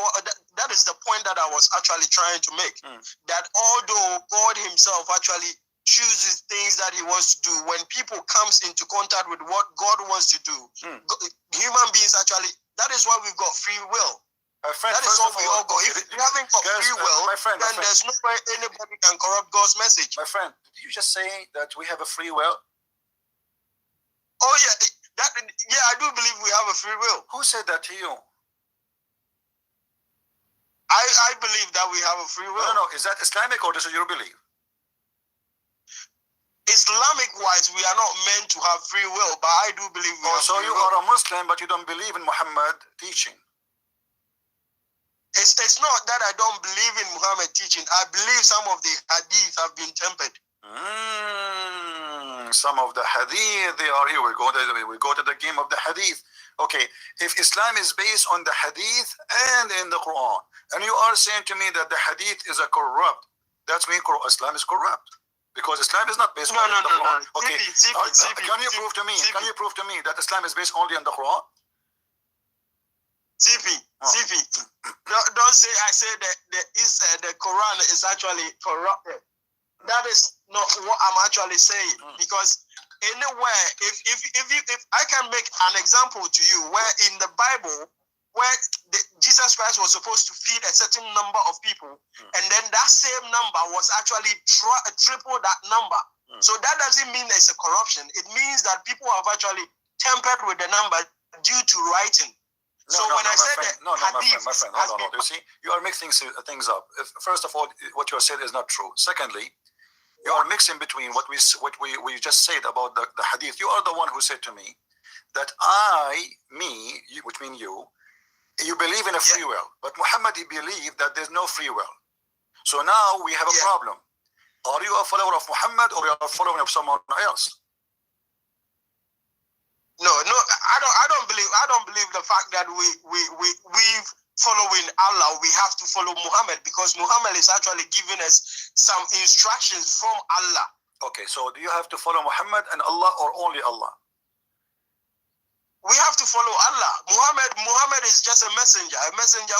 E: the point that I was actually trying to make. That although God himself actually chooses things that he wants to do, when people comes into contact with what God wants to do, human beings actually, that is why we've got free will.
A: Friend,
E: that is what we all got. If you haven't got free will, then there's no way anybody can corrupt God's message.
A: My friend, did you just say that we have a free will?
E: Oh yeah, I do believe we have a free will.
A: Who said that to you?
E: I believe that we have a free will.
A: No. Is that Islamic or is it your belief?
E: Islamic wise, we are not meant to have free will, but I do believe we have free will. So you
A: are a Muslim, but you don't believe in Muhammad teaching.
E: It's not that I don't believe in Muhammad teaching. I believe some of the hadith have been tempered.
A: Some of the hadith, they are here. We go to the game of the hadith. Okay, if Islam is based on the hadith and in the Quran, and you are saying to me that the hadith is a corrupt, that means Islam is corrupt. Because Islam is not based on the Quran. Okay, can you prove to me? Can you prove to me that Islam is based only on the Quran?
E: CP, don't say I say that the Quran is actually corrupted. That is not what I'm actually saying. Because anywhere, if I can make an example to you, where in the Bible, where Jesus Christ was supposed to feed a certain number of people, and then that same number was actually triple that number. So that doesn't mean there's a corruption. It means that people have actually tampered with the number due to writing.
A: My friend, hold on. You see, you are mixing things up. First of all, what you said is not true. Secondly, you are mixing between what we just said about the hadith. You are the one who said to me that which means you believe in a free will, but Muhammad, he believed that there's no free will. So now we have a problem. Are you a follower of Muhammad or you are a follower of someone else?
E: No, I don't believe the fact that we following Allah, we have to follow Muhammad, because Muhammad is actually giving us some instructions from Allah.
A: Okay, so do you have to follow Muhammad and Allah or only Allah?
E: We have to follow Allah. Muhammad is just a messenger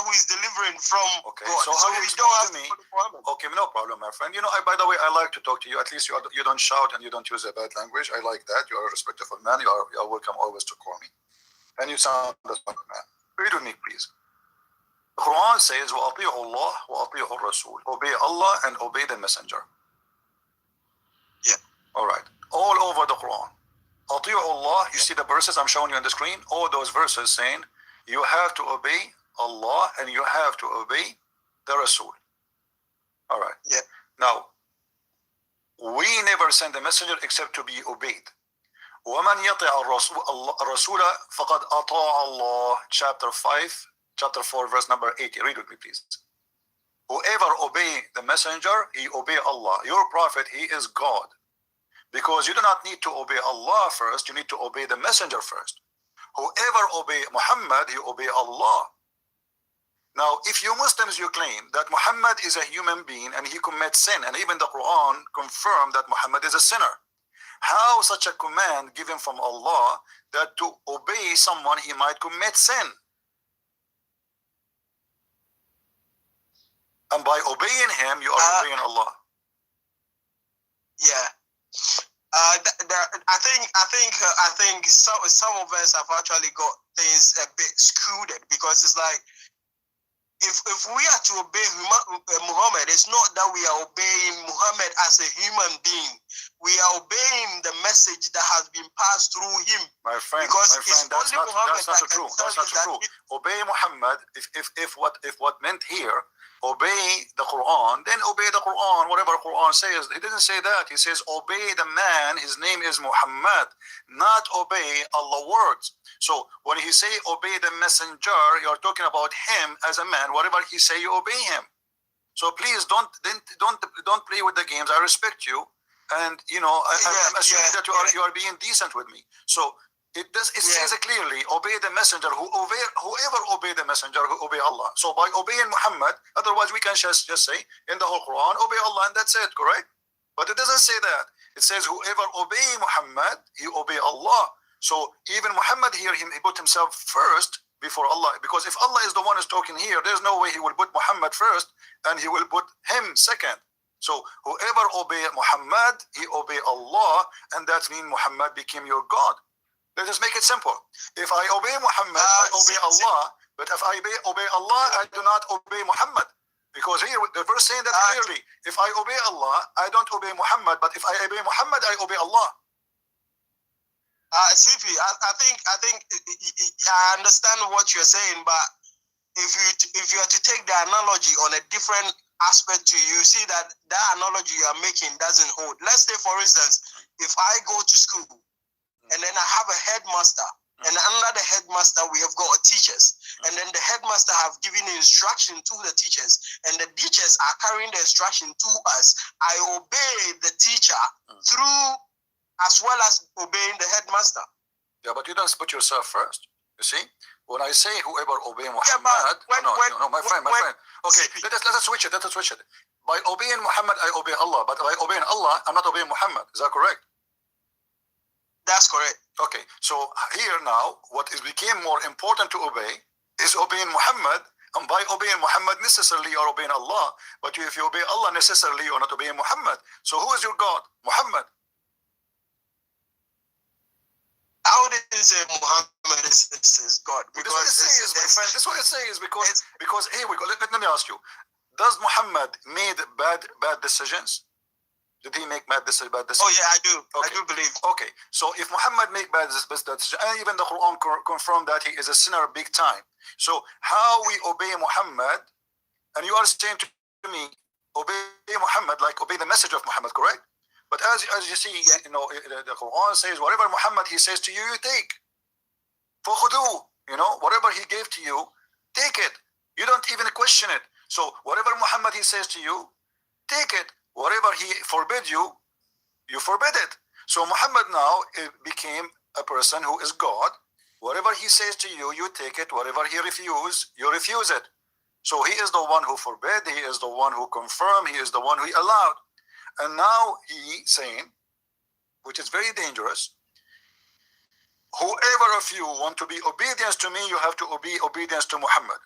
E: who is delivering from
A: Okay,
E: God.
A: so
E: So
A: how you
E: we
A: explain
E: don't
A: to
E: have to
A: me?
E: follow Muhammad.
A: Okay, no problem, my friend. You know, by the way, I like to talk to you. At least you don't shout and you don't use a bad language. I like that. You are a respectful man. You are welcome always to call me. And you sound like a man. Read with me, please. The Quran says, وَأَطِيعُوا اللَّهَ وَأَطِيعُوا الرَّسُولَ. Obey Allah and obey the messenger.
E: Yeah.
A: All right. All over the Quran. أَطِيعُوا اللَّهَ. You see the verses I'm showing you on the screen? All those verses saying you have to obey Allah and you have to obey the Rasul. All right.
E: Yeah.
A: Now, we never send a messenger except to be obeyed. وَمَنْ يَطِعَ الرَّسُولَ فَقَدْ أَطَاعَ اللَّهَ. Chapter 4, verse number 80. Read with me, please. Whoever obey the messenger, he obey Allah. Your prophet, he is God. Because you do not need to obey Allah first, you need to obey the messenger first. Whoever obey Muhammad, he obey Allah. Now, if you Muslims, you claim that Muhammad is a human being and he commits sin, and even the Quran confirmed that Muhammad is a sinner. How such a command given from Allah that to obey someone he might commit sin? And by obeying him, you are obeying Allah.
E: Yeah. I think some of us have actually got things a bit screwed because it's like if we are to obey Muhammad, it's not that we are obeying Muhammad as a human being. We are obeying the message that has been passed through him.
A: My friend, that's not true. That's not true. Obey Muhammad. If what meant here, obey the Quran, then obey the Quran, whatever Quran says. He didn't say that. He says obey the man, his name is Muhammad, not obey Allah's words. So when he say obey the messenger, you're talking about him as a man. Whatever he say, you obey him. So please don't play with the games. I respect you, and you know I'm assuming that you are being decent with me. So it says it clearly, obey the messenger. Whoever obey the messenger, who obey Allah. So by obeying Muhammad, otherwise we can just say in the whole Quran, obey Allah and that's it, correct? But it doesn't say that. It says whoever obey Muhammad, he obey Allah. So even Muhammad here, he put himself first before Allah. Because if Allah is the one who's talking here, there's no way he will put Muhammad first and he will put him second. So whoever obey Muhammad, he obey Allah, and that means Muhammad became your God. Let us make it simple. If I obey Muhammad, I obey Allah. But if I obey Allah, I do not obey Muhammad. Because here the verse saying that clearly. If I obey Allah, I don't obey Muhammad. But if I obey Muhammad, I obey Allah.
E: CP, I think I understand what you're saying, but if you are to take the analogy on a different aspect to you, see that analogy you are making doesn't hold. Let's say, for instance, if I go to school and then I have a headmaster, and under the headmaster we have got teachers, and then the headmaster have given instruction to the teachers, and the teachers are carrying the instruction to us. I obey the teacher through as well as obeying the headmaster.
A: Yeah, but you don't put yourself first. You see, when I say whoever obey Muhammad, my friend. Okay, let us switch it. By obeying Muhammad, I obey Allah. But by obeying Allah, I'm not obeying Muhammad. Is that correct?
E: That's correct.
A: Okay, so here now, what became more important to obey is obeying Muhammad. And by obeying Muhammad, necessarily you're obeying Allah. But if you obey Allah, necessarily you're not obeying Muhammad. So who is your God? Muhammad.
E: How did it say Muhammad is God?
A: Because this is what it says, because here we go. Let me ask you: does Muhammad made bad decisions? Did he make bad decisions?
E: Oh yeah, I do. Okay. I do believe.
A: Okay, so if Muhammad make bad decisions, and even the Quran confirmed that he is a sinner big time. So how we obey Muhammad? And you are saying to me, obey Muhammad like obey the message of Muhammad, correct? But as you see, you know, the Quran says, whatever Muhammad he says to you, you take. فَخُذُوهُ, you know, whatever he gave to you, take it. You don't even question it. So whatever Muhammad he says to you, take it. Whatever he forbid you, you forbid it. So Muhammad now became a person who is God. Whatever he says to you, you take it. Whatever he refuses, you refuse it. So he is the one who forbid, he is the one who confirmed, he is the one who allowed. And now he saying, which is very dangerous, whoever of you want to be obedience to me, you have to be obedience to Muhammad.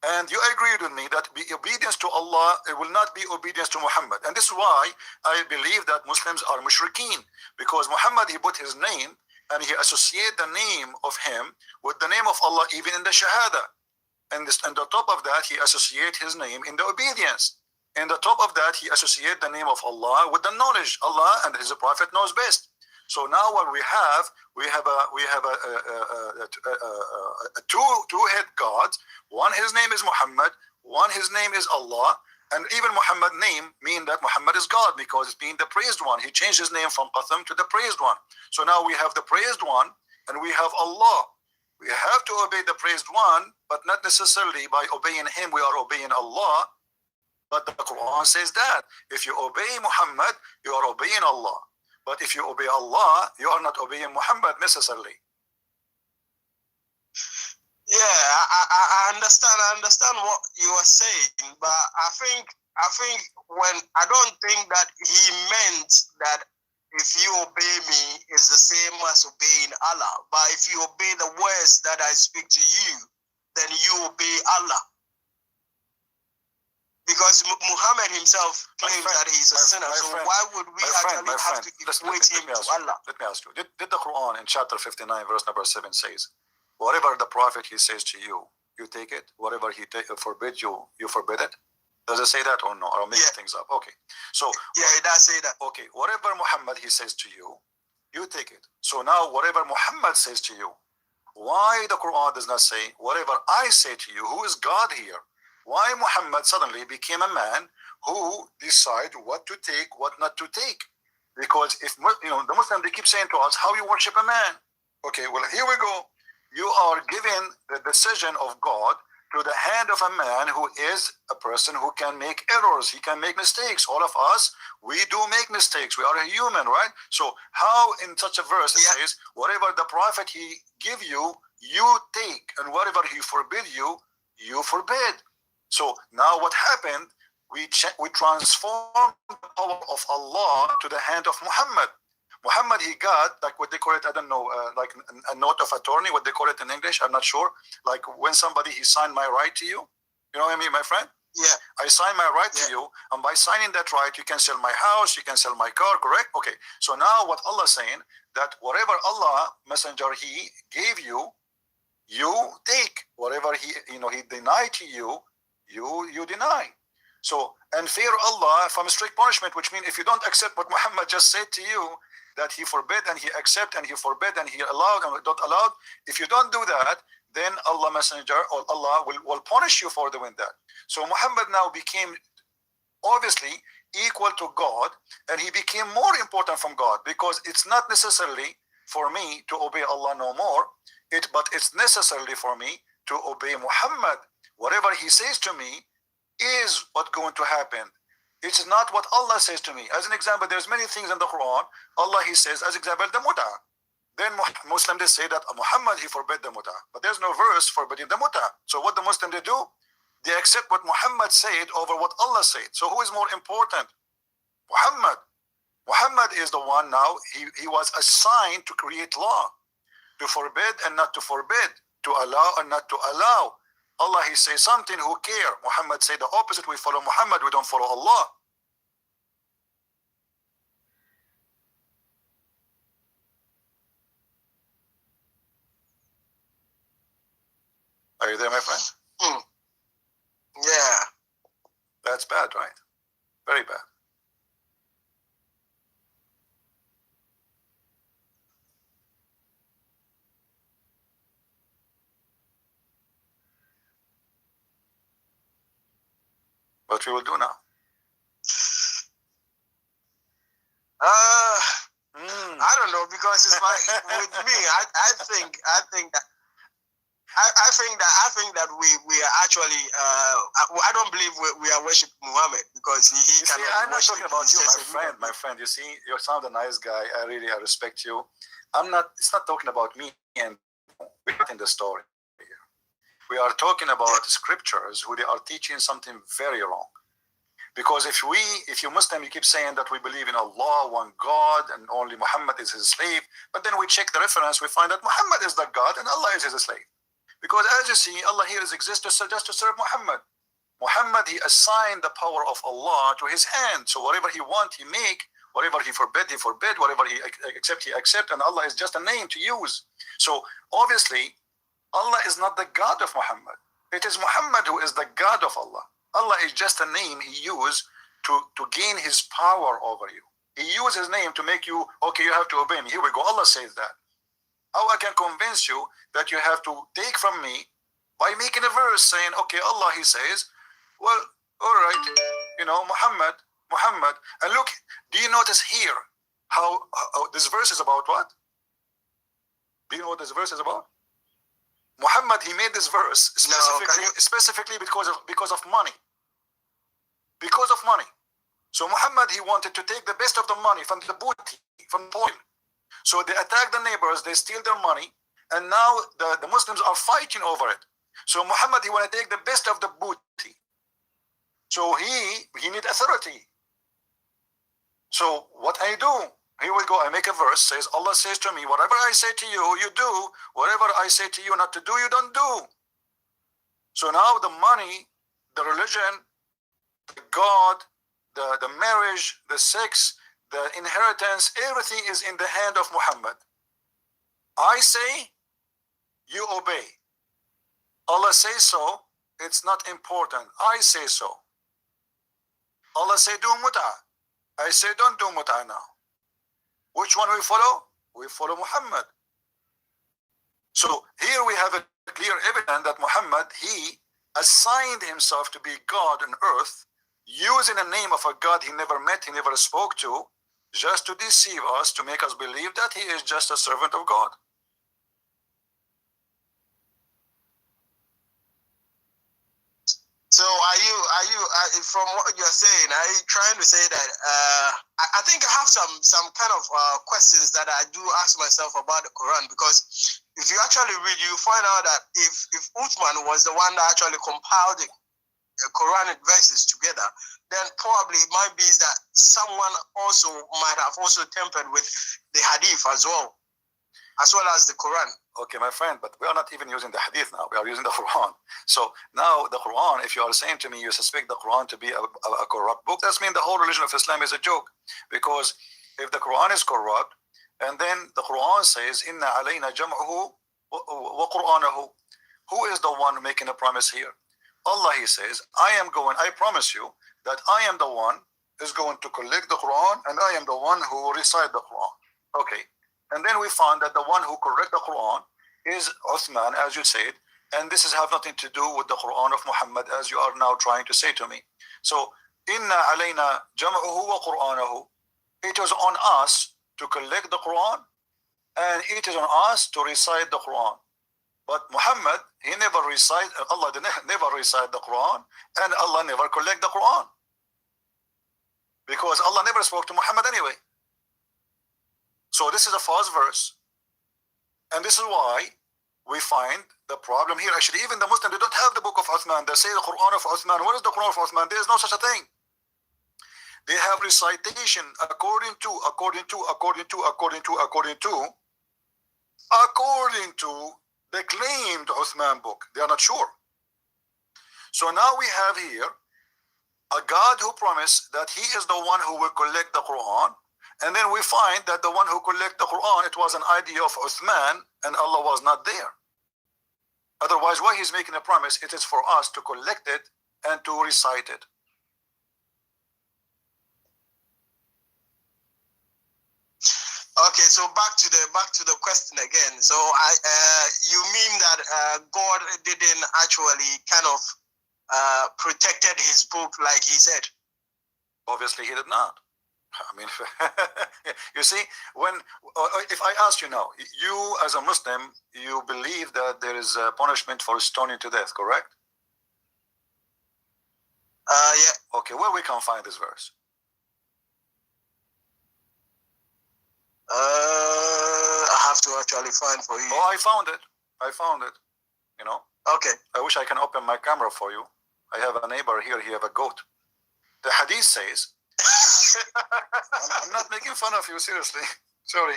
A: And you agreed with me that be obedience to Allah, it will not be obedience to Muhammad. And this is why I believe that Muslims are mushrikeen, because Muhammad, he put his name and he associate the name of him with the name of Allah, even in the Shahada. And on the top of that, he associate his name in the obedience. And the top of that, he associate the name of Allah with the knowledge. Allah and his prophet knows best. So now what we have a two-head God. One, his name is Muhammad. One, his name is Allah. And even Muhammad name mean that Muhammad is God, because it's being the praised one. He changed his name from Qatham to the praised one. So now we have the praised one and we have Allah. We have to obey the praised one, but not necessarily by obeying him we are obeying Allah. But the Quran says that if you obey Muhammad, you are obeying Allah. But if you obey Allah, you are not obeying Muhammad necessarily.
E: Yeah, I understand. I understand what you are saying, but I think when I don't think that he meant that if you obey me is the same as obeying Allah. But if you obey the words that I speak to you, then you obey Allah. Because Muhammad himself claims that he's a sinner, so why would we actually have to equate him to Allah?
A: Let me ask you, did the Quran in chapter 59, verse number 7 says, whatever the prophet he says to you, you take it. Whatever he forbid you, you forbid it. Does it say that or no? Or I'm making things up. Okay. So
E: yeah, it does say that.
A: Okay, whatever Muhammad he says to you, you take it. So now whatever Muhammad says to you, why the Quran does not say whatever I say to you? Who is God here? Why Muhammad suddenly became a man who decide what to take, what not to take? Because if the Muslim, they keep saying to us, how you worship a man? Okay, well here we go. You are giving the decision of God to the hand of a man who is a person who can make errors. He can make mistakes. All of us, we do make mistakes. We are a human, right? So how in such a verse it says, whatever the prophet he give you, you take, and whatever he forbid you, you forbid. So now what happened? We transformed the power of Allah to the hand of Muhammad. Muhammad, he got like what they call it, I don't know, like a note of attorney, what they call it in English, I'm not sure. Like when somebody, he signed my right to you. You know what I mean, my friend?
E: Yeah.
A: I sign my right to you, and by signing that right, you can sell my house, you can sell my car, correct? Okay. So now what Allah is saying, that whatever Allah, messenger, he gave you, you take. Whatever he denied to you, you deny. So, and fear Allah from strict punishment, which means if you don't accept what Muhammad just said to you, that he forbid and he accept and he forbid and he allowed and don't allowed, if you don't do that, then Allah messenger or Allah will punish you for doing that. So Muhammad now became obviously equal to God, and he became more important from God, because it's not necessarily for me to obey Allah no more, but it's necessarily for me to obey Muhammad. Whatever he says to me is what's going to happen. It's not what Allah says to me. As an example, there's many things in the Quran. Allah, he says, as example, the muta. Then Muslims, they say that Muhammad, he forbid the muta. But there's no verse forbidding the muta. So what the Muslims, they do? They accept what Muhammad said over what Allah said. So who is more important? Muhammad. Muhammad is the one now, he was assigned to create law, to forbid and not to forbid, to allow and not to allow. Allah, he says something, who care? Muhammad say the opposite. We follow Muhammad, we don't follow Allah. Are you there, my friend?
E: Yeah.
A: That's bad, right? Very bad. What we will do now?
E: I don't know, because it's like with me, I think that we are actually I don't believe we are worshiping Muhammad, because he
A: see, I'm not talking about you, my friend. You see, you sound a nice guy. I respect you. It's not talking about me, and we're not in the story here. We are talking about scriptures who they are teaching something very wrong. Because if you Muslim, you keep saying that we believe in Allah, one God, and only Muhammad is his slave, but then we check the reference, we find that Muhammad is the God and Allah is his slave. Because as you see, Allah here exists just to serve Muhammad. Muhammad, he assigned the power of Allah to his hand. So whatever he want, he make. Whatever he forbid, he forbid. Whatever he accept, he accept. And Allah is just a name to use. So obviously, Allah is not the God of Muhammad. It is Muhammad who is the God of Allah. Allah is just a name he used to gain his power over you. He used his name to make you, okay, you have to obey me. Here we go. Allah says that. How I can convince you that you have to take from me by making a verse saying, okay, Allah, he says, well, all right, Muhammad, and look, do you notice here how this verse is about what? Do you know what this verse is about? Muhammad, he made this verse specifically because of money. Because of money. So Muhammad, he wanted to take the best of the money from the booty, from the oil. So they attack the neighbors, they steal their money, and now the Muslims are fighting over it. So Muhammad, he want to take the best of the booty. So he need authority. So what I do, here we go, I make a verse, says, Allah says to me, whatever I say to you, you do. Whatever I say to you not to do, you don't do. So now the money, the religion, the God, the marriage, the sex, the inheritance, everything is in the hand of Muhammad. I say, you obey. Allah says so, it's not important. I say so. Allah say do mut'ah. I say don't do mut'ah now. Which one we follow? We follow Muhammad. So here we have a clear evidence that Muhammad, he assigned himself to be God on earth, using the name of a God he never met, he never spoke to, just to deceive us, to make us believe that he is just a servant of God.
E: So are you from what you're saying, are you trying to say that I think I have some kind of questions that I do ask myself about the Quran, because if you actually read, you find out that if Uthman was the one that actually compiled the Quranic verses together, then probably it might be that someone also might have also tempered with the hadith as well as the Quran.
A: Okay, my friend, but we are not even using the hadith now. We are using the Quran. So now the Quran, if you are saying to me you suspect the Quran to be a corrupt book, that means the whole religion of Islam is a joke. Because if the Quran is corrupt, and then the Quran says, Inna alayna jam'uhu wa Qur'anahu. Who is the one making a promise here? Allah, he says, I promise you that I am the one who is going to collect the Quran, and I am the one who will recite the Quran. Okay. And then we found that the one who correct the Quran is Uthman, as you said, and this have nothing to do with the Quran of Muhammad, as you are now trying to say to me. So, Inna alayna jam'uhu wa Qur'anahu. It was on us to collect the Quran, and it is on us to recite the Quran. But Muhammad, he never recite, Allah never recite the Quran, and Allah never collect the Quran. Because Allah never spoke to Muhammad anyway. So this is a false verse. And this is why we find the problem here. Actually, even the Muslims, they don't have the book of Uthman. They say the Quran of Uthman. What is the Quran of Uthman? There is no such a thing. They have recitation according to the claimed Uthman book. They are not sure. So now we have here a God who promised that he is the one who will collect the Quran. And then we find that the one who collected the Quran, it was an idea of Uthman, and Allah was not there. Otherwise, why he's making a promise? It is for us to collect it and to recite it.
E: Okay, so back to the question again. So you mean that God didn't actually kind of protected his book like he said?
A: Obviously, he did not. I mean, you see, if I ask you now, you as a Muslim, you believe that there is a punishment for stoning to death, correct?
E: Yeah.
A: Okay, where we can find this verse?
E: I have to actually find for you.
A: Oh, I found it. You know.
E: Okay.
A: I wish I can open my camera for you. I have a neighbor here. He have a goat. The hadith says, I'm not making fun of you, seriously. Sorry,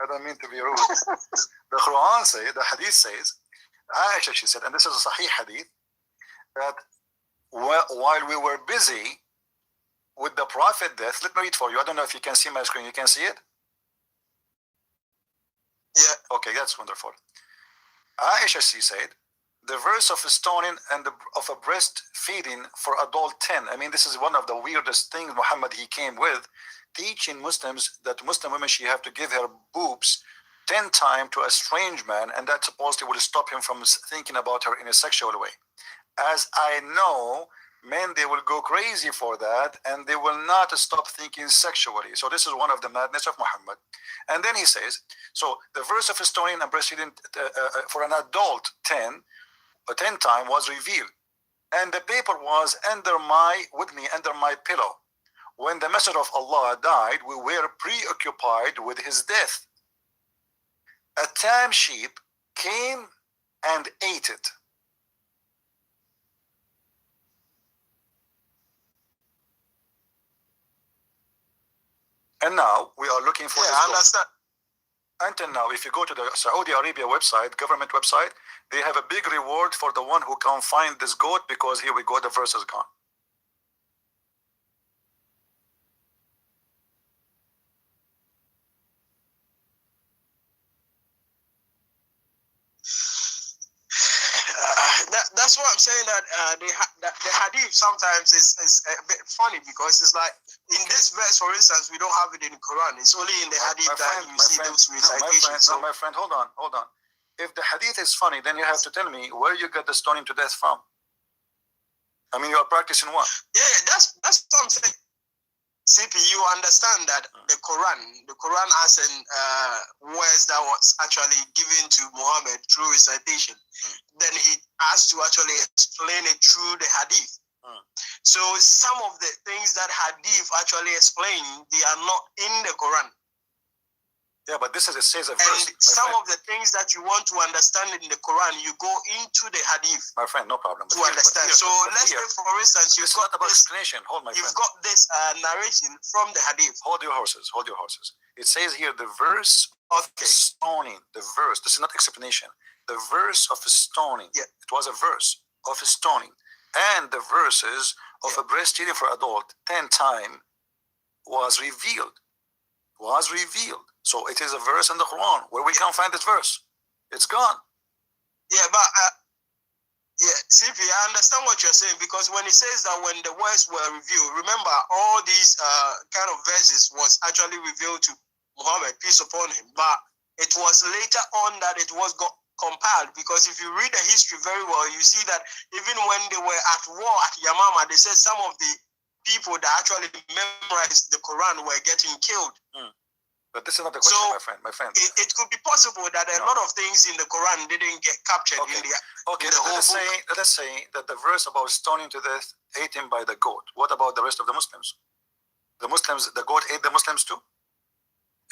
A: I don't mean to be rude. The Quran says, the hadith says, Aisha, she said, and this is a Sahih hadith, that while we were busy with the Prophet death, let me read for you. I don't know if you can see my screen. You can see it?
E: Yeah.
A: Okay, that's wonderful. Aisha, she said, the verse of stoning and of a breastfeeding for adult 10. I mean, this is one of the weirdest things Muhammad he came with, teaching Muslims that Muslim women, she have to give her boobs 10 times to a strange man, and that supposedly will stop him from thinking about her in a sexual way. As I know, men, they will go crazy for that, and they will not stop thinking sexually. So this is one of the madness of Muhammad. And then he says, so the verse of stoning and breastfeeding for an adult 10 times was revealed, and the paper was under my pillow. When the Messenger of Allah died, we were preoccupied with his death. A tame sheep came and ate it. And now we are looking for his
E: I
A: goat.
E: understand.
A: Until now, if you go to the Saudi Arabia website, government website, they have a big reward for the one who can find this goat, because here we go, the verse is gone.
E: That's what I'm saying, that the hadith sometimes is a bit funny, because it's like in this verse, for instance, we don't have it in the Quran. It's only in the hadith that you see those recitations.
A: No, my friend, hold on. If the hadith is funny, then you have to tell me where you get the stoning to death from. I mean, you are practicing what?
E: Yeah, that's what I'm saying. CP, you understand that the Quran as in words that was actually given to Muhammad through recitation. Then he has to actually explain it through the hadith. So some of the things that hadith actually explain, they are not in the Quran.
A: Yeah, but this is, it says a
E: And
A: verse.
E: some of the things that you want to understand in the Quran, you go into the hadith.
A: My friend, no problem.
E: To understand. So let's say, for instance,
A: it's not about explanation. Hold, my friend.
E: You've got this narration from the hadith.
A: Hold your horses. It says here the verse of stoning. The verse. This is not explanation. The verse of stoning.
E: Yeah. It
A: was a verse of stoning. And the verses of a breastfeeding for adult 10 times was revealed. So it is a verse in the Quran. Where we can't find this verse. It's gone.
E: Yeah, but CP, I understand what you're saying, because when it says that when the words were revealed, remember all these kind of verses was actually revealed to Muhammad, peace upon him. But it was later on that it was compiled, because if you read the history very well, you see that even when they were at war at Yamama, they said some of the people that actually memorized the Quran were getting killed.
A: But this is not the question,
E: So,
A: my friend.
E: It could be possible that a lot of things in the Quran didn't get captured in the
A: let us say that the verse about stoning to death eaten by the goat. What about the rest of the Muslims? The goat ate the Muslims too?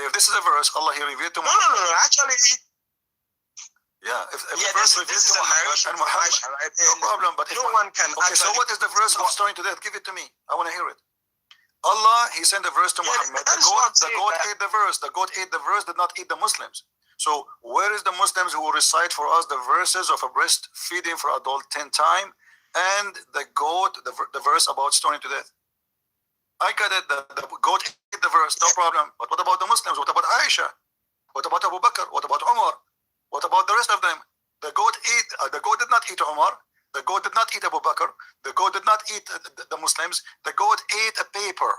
A: If this is a verse, Allah he revealed to Muhammad.
E: No. Actually,
A: if the verse revealed to Muhammad,
E: right?
A: No problem. But
E: no one can.
A: Okay, so what is the verse of stoning to death? Give it to me. I want to hear it. Allah, he sent a verse to Muhammad. The goat ate the verse. The goat ate the verse, did not eat the Muslims. So where is the Muslims who will recite for us the verses of a breastfeeding for adult 10 times and the goat, the verse about stoning to death? I got it. The goat ate the verse, no problem. But what about the Muslims? What about Aisha? What about Abu Bakr? What about Umar? What about the rest of them? The goat did not eat Umar. The goat did not eat Abu Bakr. The goat did not eat the Muslims. The goat ate a paper.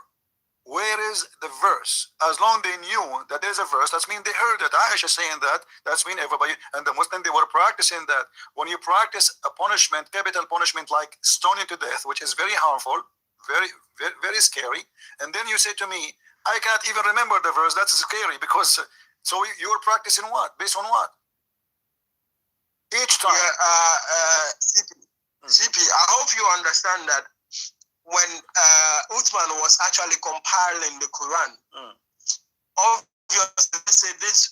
A: Where is the verse? As long they knew that there's a verse, that means they heard it. Aisha saying that, that's mean everybody, and the Muslim, they were practicing that. When you practice a punishment, capital punishment like stoning to death, which is very harmful, very, very, very scary, and then you say to me, I can't even remember the verse, that's scary, because, so you're practicing what? Based on what? Each time.
E: CP, I hope you understand that when Uthman was actually compiling the Quran, say this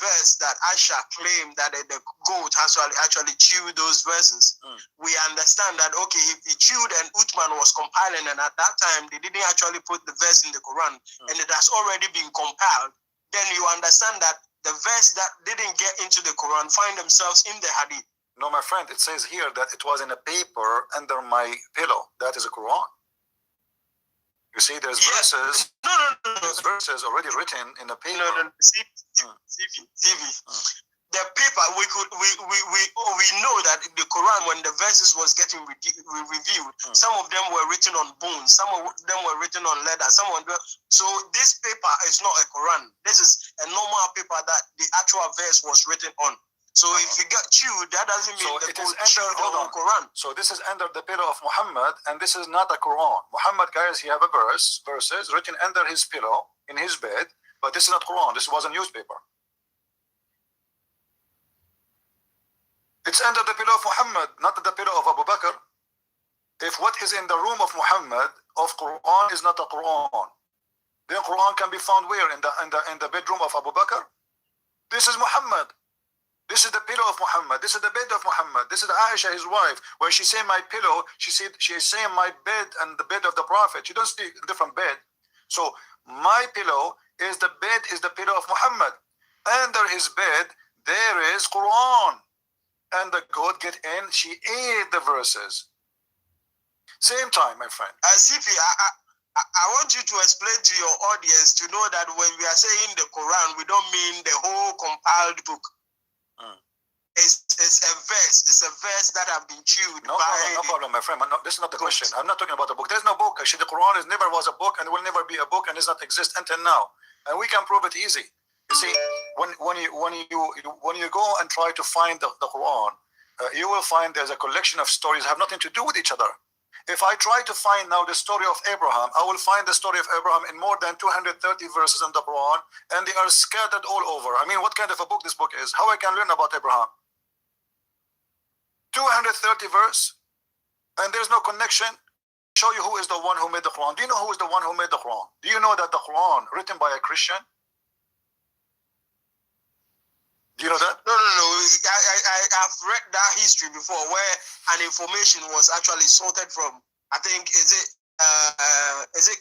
E: verse that Asha claimed that the goat actually chewed those verses. We understand that okay, if he chewed and Uthman was compiling, and at that time they didn't actually put the verse in the Quran, and it has already been compiled, then you understand that the verse that didn't get into the Quran find themselves in the Hadith.
A: No, my friend, it says here that it was in a paper under my pillow. That is a Quran. You see, there's verses.
E: No.
A: There's verses already written in a paper.
E: No. CV. The paper we know that the Quran, when the verses was getting reviewed, some of them were written on bones, some of them were written on leather, some of them. So this paper is not a Quran. This is a normal paper that the actual verse was written on. So if you get chewed, that doesn't mean the Quran.
A: So this is under the pillow of Muhammad, and this is not a Quran. Muhammad, guys, he have a verses written under his pillow in his bed, but this is not Quran. This was a newspaper. It's under the pillow of Muhammad, not the pillow of Abu Bakr. If what is in the room of Muhammad of Quran is not a Quran, then Quran can be found where? In the bedroom of Abu Bakr? This is Muhammad. This is the pillow of Muhammad. This is the bed of Muhammad. This is Aisha, his wife. When she say my pillow, she is saying my bed and the bed of the Prophet. She doesn't see a different bed. So my pillow is the bed, is the pillow of Muhammad. Under his bed, there is Quran. And the goat get in, she ate the verses. Same time, my friend.
E: Sifi, I want you to explain to your audience to know that when we are saying the Quran, we don't mean the whole compiled book. It's a verse. It's a verse that have been chewed.
A: No problem, my friend. This is not the question. I'm not talking about a book. There's no book. Actually, the Quran never was a book and will never be a book and does not exist until now. And we can prove it easy. You see, when you go and try to find the Quran, you will find there's a collection of stories that have nothing to do with each other. If I try to find now the story of Abraham, I will find the story of Abraham in more than 230 verses in the Quran, and they are scattered all over. I mean, what kind of a book this book is? How I can learn about Abraham? 230 verse, and there's no connection. Show you who is the one who made the Quran. Do you know who is the one who made the Quran? Do you know that the Quran written by a Christian? Do you know that?
E: No. I've read that history before, where an information was actually sorted from. I think is it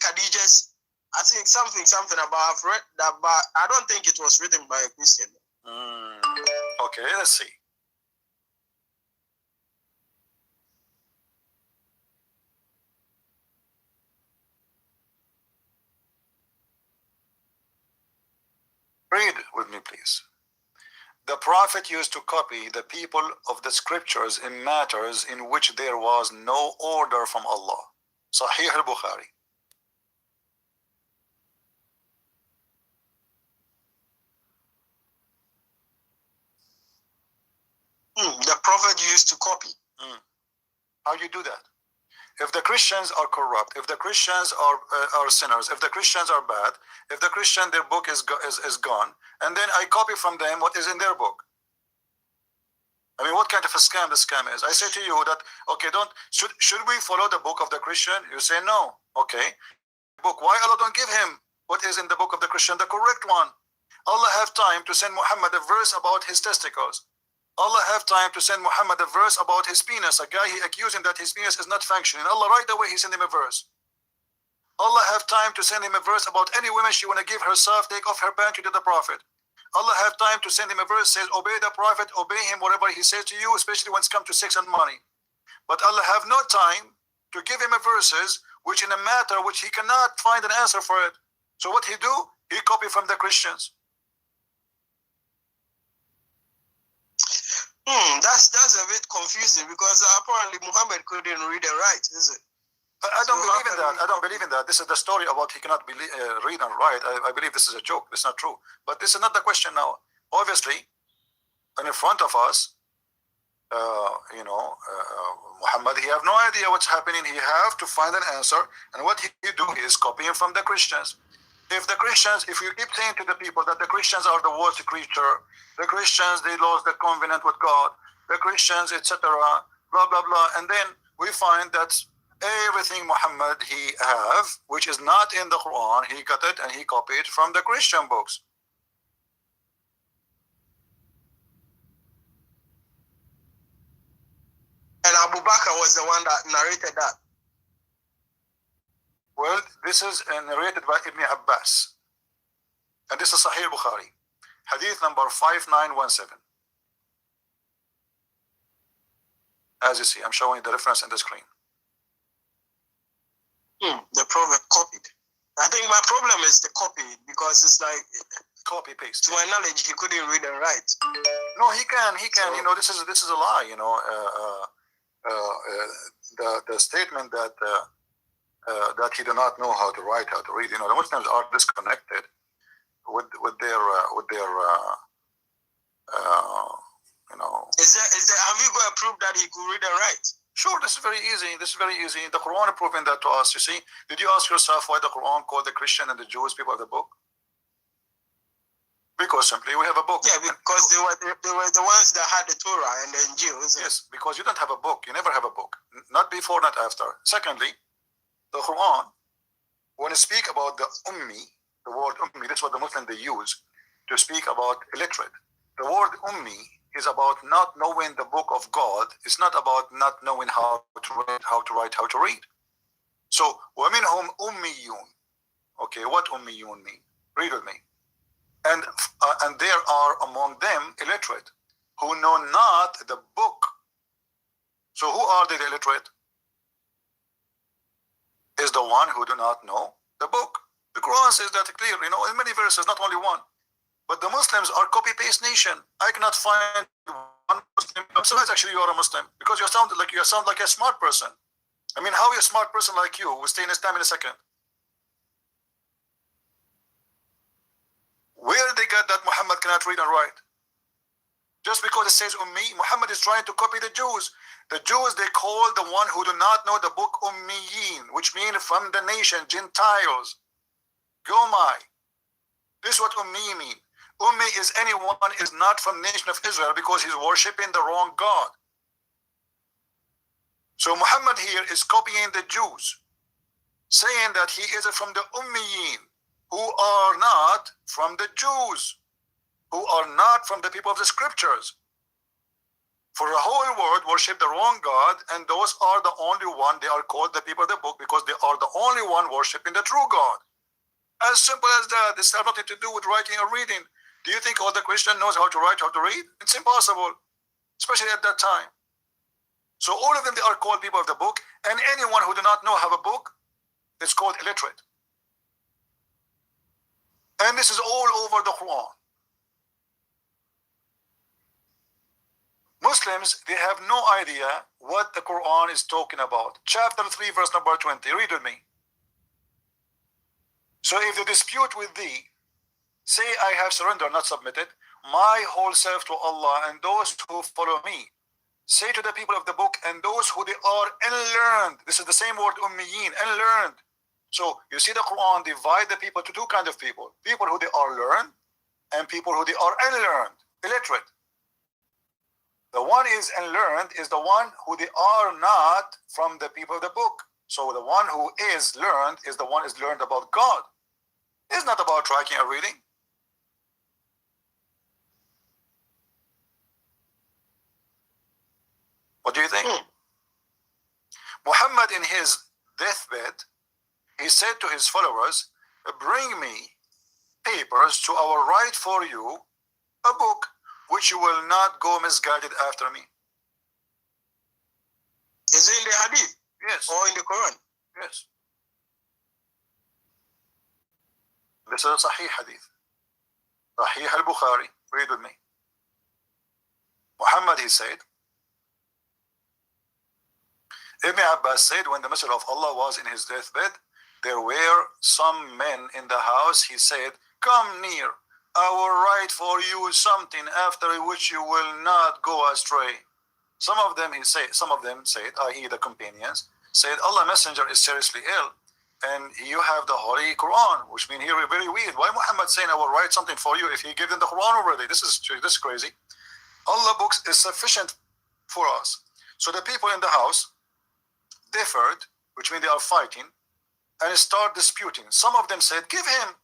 E: Khadija's? I think something about. I've read that, but I don't think it was written by a Christian.
A: Okay, let's see. Read with me, please. The Prophet used to copy the people of the scriptures in matters in which there was no order from Allah. Sahih al-Bukhari.
E: The Prophet used to copy.
A: How you do that? If the Christians are corrupt, if the Christians are sinners, if the Christians are bad, if the Christian, their book is gone, and then I copy from them what is in their book. I mean, what kind of a scam the scam is? I say to you that, okay, should we follow the book of the Christian? You say no. Okay. Book. Why Allah don't give him what is in the book of the Christian, the correct one? Allah have time to send Muhammad a verse about his testicles. Allah have time to send Muhammad a verse about his penis. A guy, he accused him that his penis is not functioning. Allah right away, he sent him a verse. Allah have time to send him a verse about any woman she want to give herself, take off her panty to the Prophet. Allah have time to send him a verse, says, obey the Prophet, obey him, whatever he says to you, especially when it's come to sex and money. But Allah have no time to give him a verses, which in a matter which he cannot find an answer for it. So what he do? He copy from the Christians.
E: That's a bit confusing, because apparently Muhammad couldn't read and write, is it?
A: I don't believe in that. I don't believe in that. This is the story about he cannot read and write. I believe this is a joke. It's not true. But this is not the question now. Obviously, in front of us, Muhammad, he have no idea what's happening. He have to find an answer. And what he do is copying from the Christians. If the Christians, if you keep saying to the people that the Christians are the worst creature, the Christians, they lost the covenant with God, the Christians, etc., blah, blah, blah. And then we find that everything Muhammad he have, which is not in the Quran, he got it and he copied from the Christian books.
E: And Abu Bakr was the one that narrated that.
A: Well, this is narrated by Ibn Abbas. And this is Sahih Bukhari. Hadith number 5917. As you see, I'm showing the reference in the screen.
E: The Prophet copied. I think my problem is the copy, because it's like,
A: Copy paste.
E: to my knowledge, he couldn't read and write.
A: No, he can.
E: So-
A: You know, this is a lie. You know, the statement that that he do not know how to write, how to read. You know, the Muslims are disconnected with their you know.
E: Is there, have you got a proof that he could read and write?
A: Sure, this is very easy. This is very easy. The Quran is proving that to us. You see, did you ask yourself why the Quran called the Christian and the Jews people of the book? Because simply we have a book.
E: Yeah, because they were the ones that had the Torah and the Injil, isn't it?
A: Yes, because you don't have a book. You never have a book. Not before, not after. Secondly, the Quran, when it speak about the ummi, the word ummi, that's what the Muslims they use to speak about illiterate. The word ummi is about not knowing the book of God. It's not about not knowing how to read, how to write, how to read. So, وَمِنْهُمْ أُمِّيُّونَ. Okay, what ummiyun mean? Read with me. And there are among them illiterate who know not the book. So who are the illiterate? Is the one who do not know the book. The Quran says that clear, you know, in many verses, not only one. But the Muslims are copy-paste nation. I cannot find one Muslim. Besides, actually, you are a Muslim because you sound like a smart person. I mean, how is a smart person like you will stay in Islam in a second? Where they got that Muhammad cannot read and write? Just because it says Ummi, Muhammad is trying to copy the Jews. The Jews, they call the one who do not know the book Ummiyin, which means from the nation, Gentiles. Gomai. This is what Ummi mean. Ummi is anyone is not from the nation of Israel because he's worshipping the wrong God. So Muhammad here is copying the Jews, saying that he is from the Ummiyin, who are not from the Jews, who are not from the people of the scriptures. For the whole world worship the wrong God, and those are the only one, they are called the people of the book because they are the only one worshiping the true God. As simple as that. This has nothing to do with writing or reading. Do you think all the Christian knows how to write, how to read? It's impossible, especially at that time. So all of them, they are called people of the book, and anyone who do not know have a book, it's called illiterate. And this is all over the Quran. Muslims, they have no idea what the Quran is talking about. Chapter 3, verse number 20. Read with me. So if they dispute with thee, say, I have surrendered, not submitted, my whole self to Allah and those who follow me. Say to the people of the book and those who they are unlearned. This is the same word, ummiyin, unlearned. So you see the Quran divide the people to two kinds of people. People who they are learned and people who they are unlearned, illiterate. The one is unlearned is the one who they are not from the people of the book. So the one who is learned is the one who is learned about God. It's not about writing or reading. What do you think? Muhammad in his deathbed, he said to his followers, bring me papers to our write for you a book which you will not go misguided after me.
E: Is it in the Hadith?
A: Yes.
E: Or in the Quran?
A: Yes. This is a Sahih Hadith. Sahih al-Bukhari. Read with me. Muhammad, he said, Ibn Abbas said when the Messenger of Allah was in his deathbed, there were some men in the house. He said, come near. I will write for you something after which you will not go astray. Some of them said, i.e. the companions, said, Allah Messenger is seriously ill. And you have the Holy Quran, which means here very weird. Why Muhammad saying I will write something for you if he gave them the Quran already? This is crazy. Allah books is sufficient for us. So the people in the house differed, which means they are fighting, and start disputing. Some of them said, give him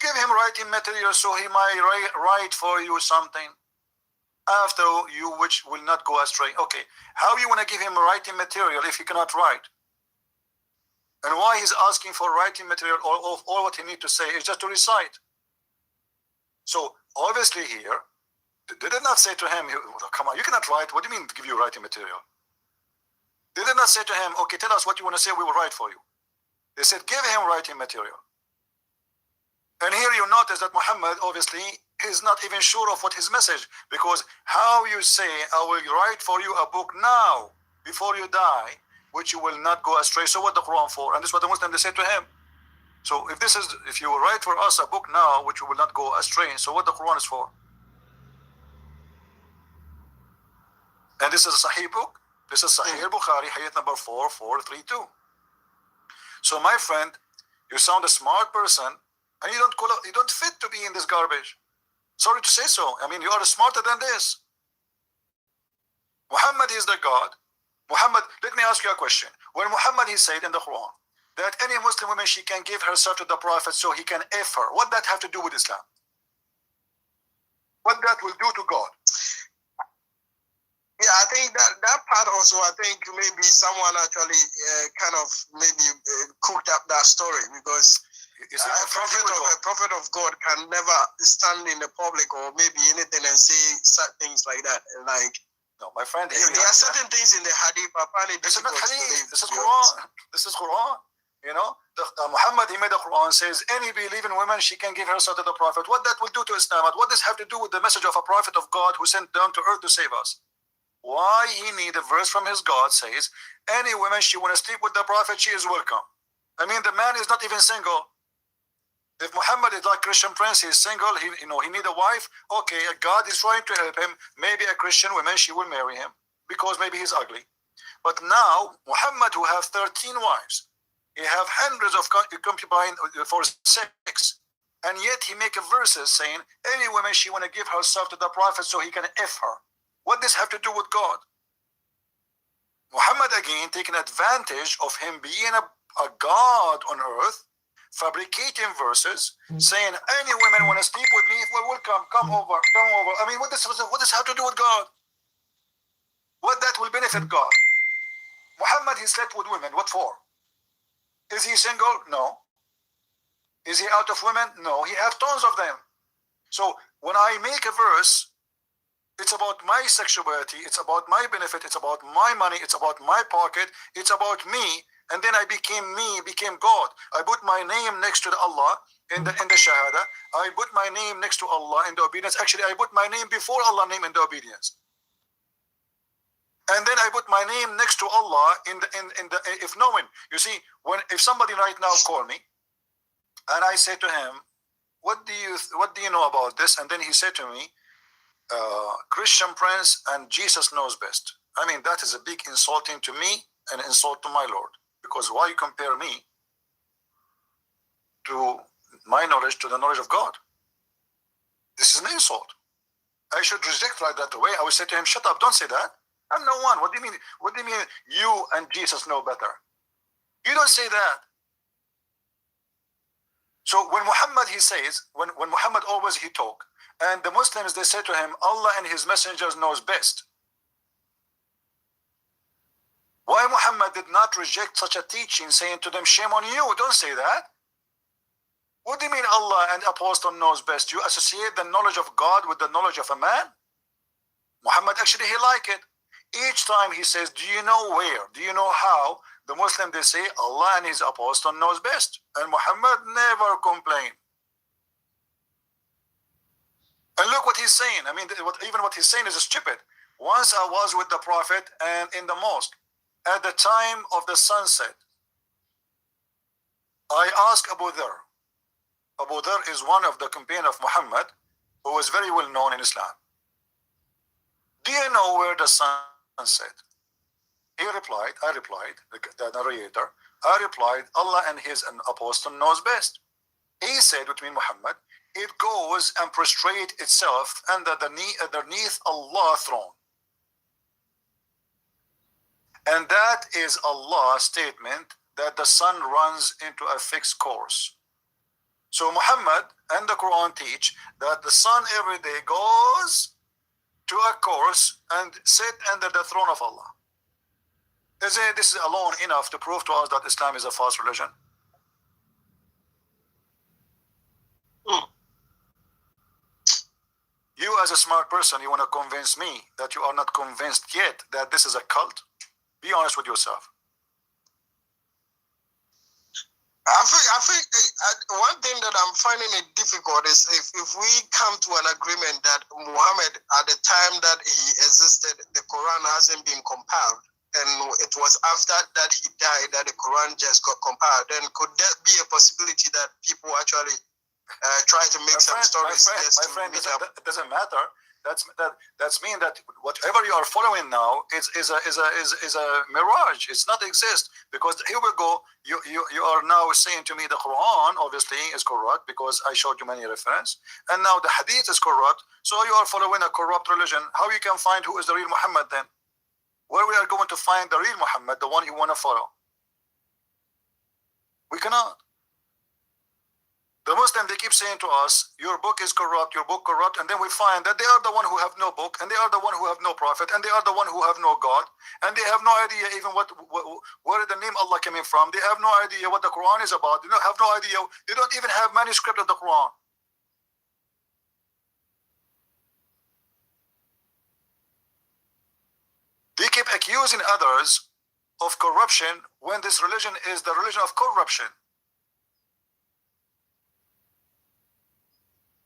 A: writing material so he might write for you something. after you which will not go astray. Okay, how you want to give him writing material if he cannot write? And why he's asking for writing material? All what he needs to say is just to recite. So obviously here, they did not say to him, come on, you cannot write. What do you mean to give you writing material? They did not say to him, okay, tell us what you want to say, we will write for you. They said, give him writing material. And here you notice that Muhammad obviously is not even sure of what his message, because how you say, I will write for you a book now, before you die, which you will not go astray. So what the Quran for? And this is what the Muslims, they say to him. So if you will write for us a book now, which you will not go astray, so what the Quran is for? And this is a Sahih book. This is Sahih al-Bukhari, hadith number 4432. So my friend, you sound a smart person, and you don't fit to be in this garbage. Sorry to say so. I mean, you are smarter than this. Muhammad is the God. Muhammad, let me ask you a question. When Muhammad, he said in the Quran that any Muslim woman, she can give herself to the Prophet so he can F her. What that have to do with Islam? What that will do to God?
E: Yeah, I think that part also, I think maybe someone actually cooked up that story, because a prophet of God can never stand in the public or maybe anything and say certain things like that. Like,
A: no, my friend,
E: there are certain things in the hadith.
A: This is not hadith. This is Quran. This is Quran. You know, Muhammad, he made the Quran says any believing woman, she can give herself to the Prophet. What that will do to Islam? What does have to do with the message of a prophet of God who sent down to earth to save us? Why he need a verse from his God says any woman she want to sleep with the Prophet, she is welcome. I mean, the man is not even single. If Muhammad is like Christian Prince, he's single, he need a wife. Okay, God is trying to help him. Maybe a Christian woman, she will marry him because maybe he's ugly. But now Muhammad, who have 13 wives, he have hundreds of concubines for sex, and yet he make a verses saying any woman she want to give herself to the Prophet so he can F her. What does have to do with God? Muhammad again taking advantage of him being a God on earth, fabricating verses, saying any women want to sleep with me, well, welcome, come over. I mean, what does have to do with God? What that will benefit God? Muhammad, he slept with women. What for? Is he single? No. Is he out of women? No. He have tons of them. So when I make a verse, it's about my sexuality, it's about my benefit, it's about my money, it's about my pocket, it's about me, and then I became God. I put my name next to Allah in the Shahada. I put my name next to Allah in the obedience. Actually, I put my name before Allah name in the obedience. And then I put my name next to Allah in the if knowing. You see, if somebody right now call me and I say to him, what do you know about this? And then he said to me, Christian Prince and Jesus knows best. I mean, that is a big insulting to me and insult to my Lord. Because why you compare me to my knowledge to the knowledge of God? This is an insult. I should reject that away. I would say to him, shut up, don't say that. I'm no one. What do you mean? What do you mean you and Jesus know better? You don't say that. So when Muhammad, he says, when Muhammad always he talk, and the Muslims, they say to him, Allah and his messengers knows best. Why Muhammad did not reject such a teaching, saying to them, shame on you, don't say that. What do you mean Allah and apostle knows best? You associate the knowledge of God with the knowledge of a man? Muhammad actually, he like it. Each time he says, do you know where? Do you know how? The Muslim, they say, Allah and his apostle knows best. And Muhammad never complained. And look what he's saying. I mean, even what he's saying is stupid. Once I was with the Prophet and in the mosque, at the time of the sunset, I asked Abu Dharr. Abu Dharr is one of the companions of Muhammad who was very well known in Islam. Do you know where the sun set? He replied, I replied, the narrator, I replied, Allah and his apostle knows best. He said between Muhammad, it goes and prostrate itself underneath Allah's throne. And that is Allah's statement that the sun runs into a fixed course. So Muhammad and the Quran teach that the sun every day goes to a course and sit under the throne of Allah. This is alone enough to prove to us that Islam is a false religion? You as a smart person, you want to convince me that you are not convinced yet that this is a cult? Be honest with yourself.
E: I think one thing that I'm finding it difficult is if we come to an agreement that Muhammad, at the time that he existed, the Quran hasn't been compiled, and it was after that he died that the Quran just got compiled, then could there be a possibility that people actually try to make some stories?
A: My friend, it doesn't matter. That's mean that whatever you are following now is a mirage. It's not exist, because here we go. You are now saying to me the Quran obviously is corrupt because I showed you many reference, and now the Hadith is corrupt. So you are following a corrupt religion. How you can find who is the real Muhammad then? Where we are going to find the real Muhammad, the one you want to follow? We cannot. The Muslims, they keep saying to us, your book is corrupt, your book corrupt, and then we find that they are the one who have no book, and they are the one who have no prophet, and they are the one who have no God, and they have no idea even where the name Allah coming from. They have no idea what the Quran is about. They don't have no idea. They don't even have manuscript of the Quran. They keep accusing others of corruption when this religion is the religion of corruption.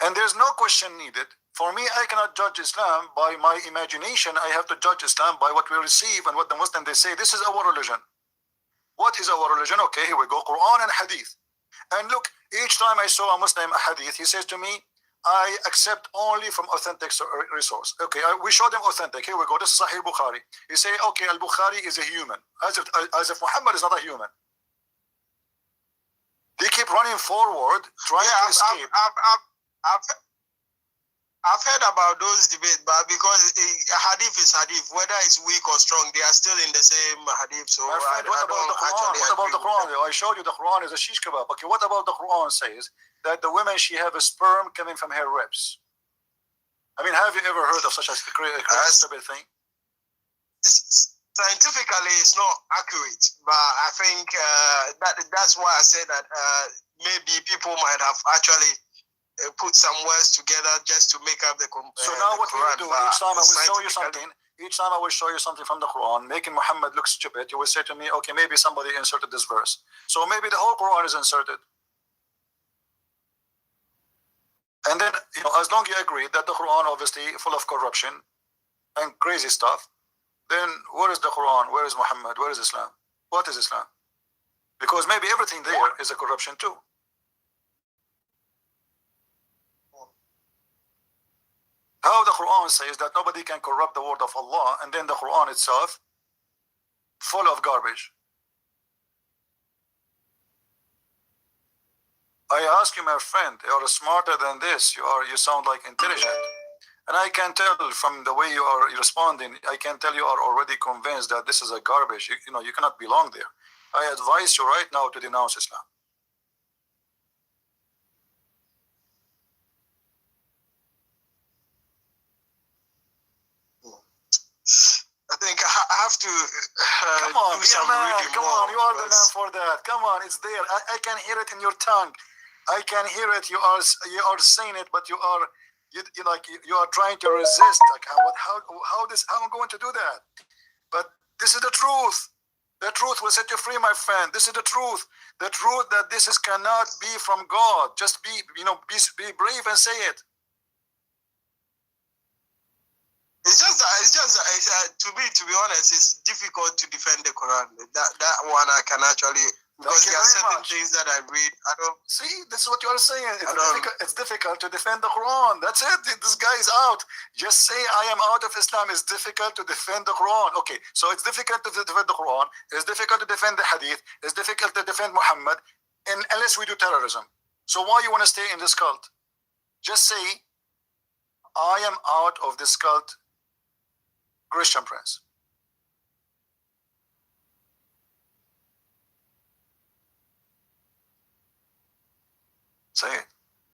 A: And there's no question needed. For me, I cannot judge Islam by my imagination. I have to judge Islam by what we receive and what the Muslims, they say, this is our religion. What is our religion? Okay, here we go, Quran and Hadith. And look, each time I saw a Muslim a Hadith, he says to me, I accept only from authentic resource. Okay, we show them authentic. Here we go, this is Sahih Bukhari. You say, okay, Al-Bukhari is a human. As if Muhammad is not a human. They keep running forward, trying to escape.
E: I've heard about those debates, but because hadith is hadith, whether it's weak or strong, they are still in the same hadith. So
A: my friend, what about the Quran? What about the Quran? I showed you the Quran is a shish kebab. Okay, what about the Quran says that the women, she have a sperm coming from her ribs? I mean, have you ever heard of such a stupid thing?
E: Scientifically, it's not accurate, but I think that's why I said that maybe people might have actually put some words together just to make up the
A: so now what Quran, we will do, each time I will show you something, each time I will show you something from the Quran, making Muhammad look stupid, you will say to me, okay, maybe somebody inserted this verse. So maybe the whole Quran is inserted. And then, as long as you agree that the Quran obviously full of corruption and crazy stuff, then where is the Quran? Where is Muhammad? Where is Islam? What is Islam? Because maybe everything there is a corruption too. How the Quran says that nobody can corrupt the word of Allah, and then the Quran itself full of garbage. I ask you, my friend, you are smarter than this. You sound like intelligent, and I can tell from the way you are responding. I can tell you are already convinced that this is a garbage. You cannot belong there. I advise you right now to denounce Islam.
E: I think I have to
A: come on,
E: do some reading.
A: Come on, you are the man for that. Come on, it's there. I can hear it in your tongue. I can hear it. You are saying it, but you are trying to resist. Like how I'm going to do that? But this is the truth. The truth will set you free, my friend. This is the truth. The truth that this cannot be from God. Just be brave and say it.
E: It's just to be honest, it's difficult to defend the Quran. That one I can actually, because there are certain things that I read. I don't
A: see. This is what you are saying. It's difficult to defend the Quran. That's it. This guy is out. Just say I am out of Islam. It's difficult to defend the Quran. Okay, so it's difficult to defend the Quran. It's difficult to defend the Hadith. It's difficult to defend Muhammad, unless we do terrorism. So why you want to stay in this cult? Just say I am out of this cult. Christian Prince. Say it.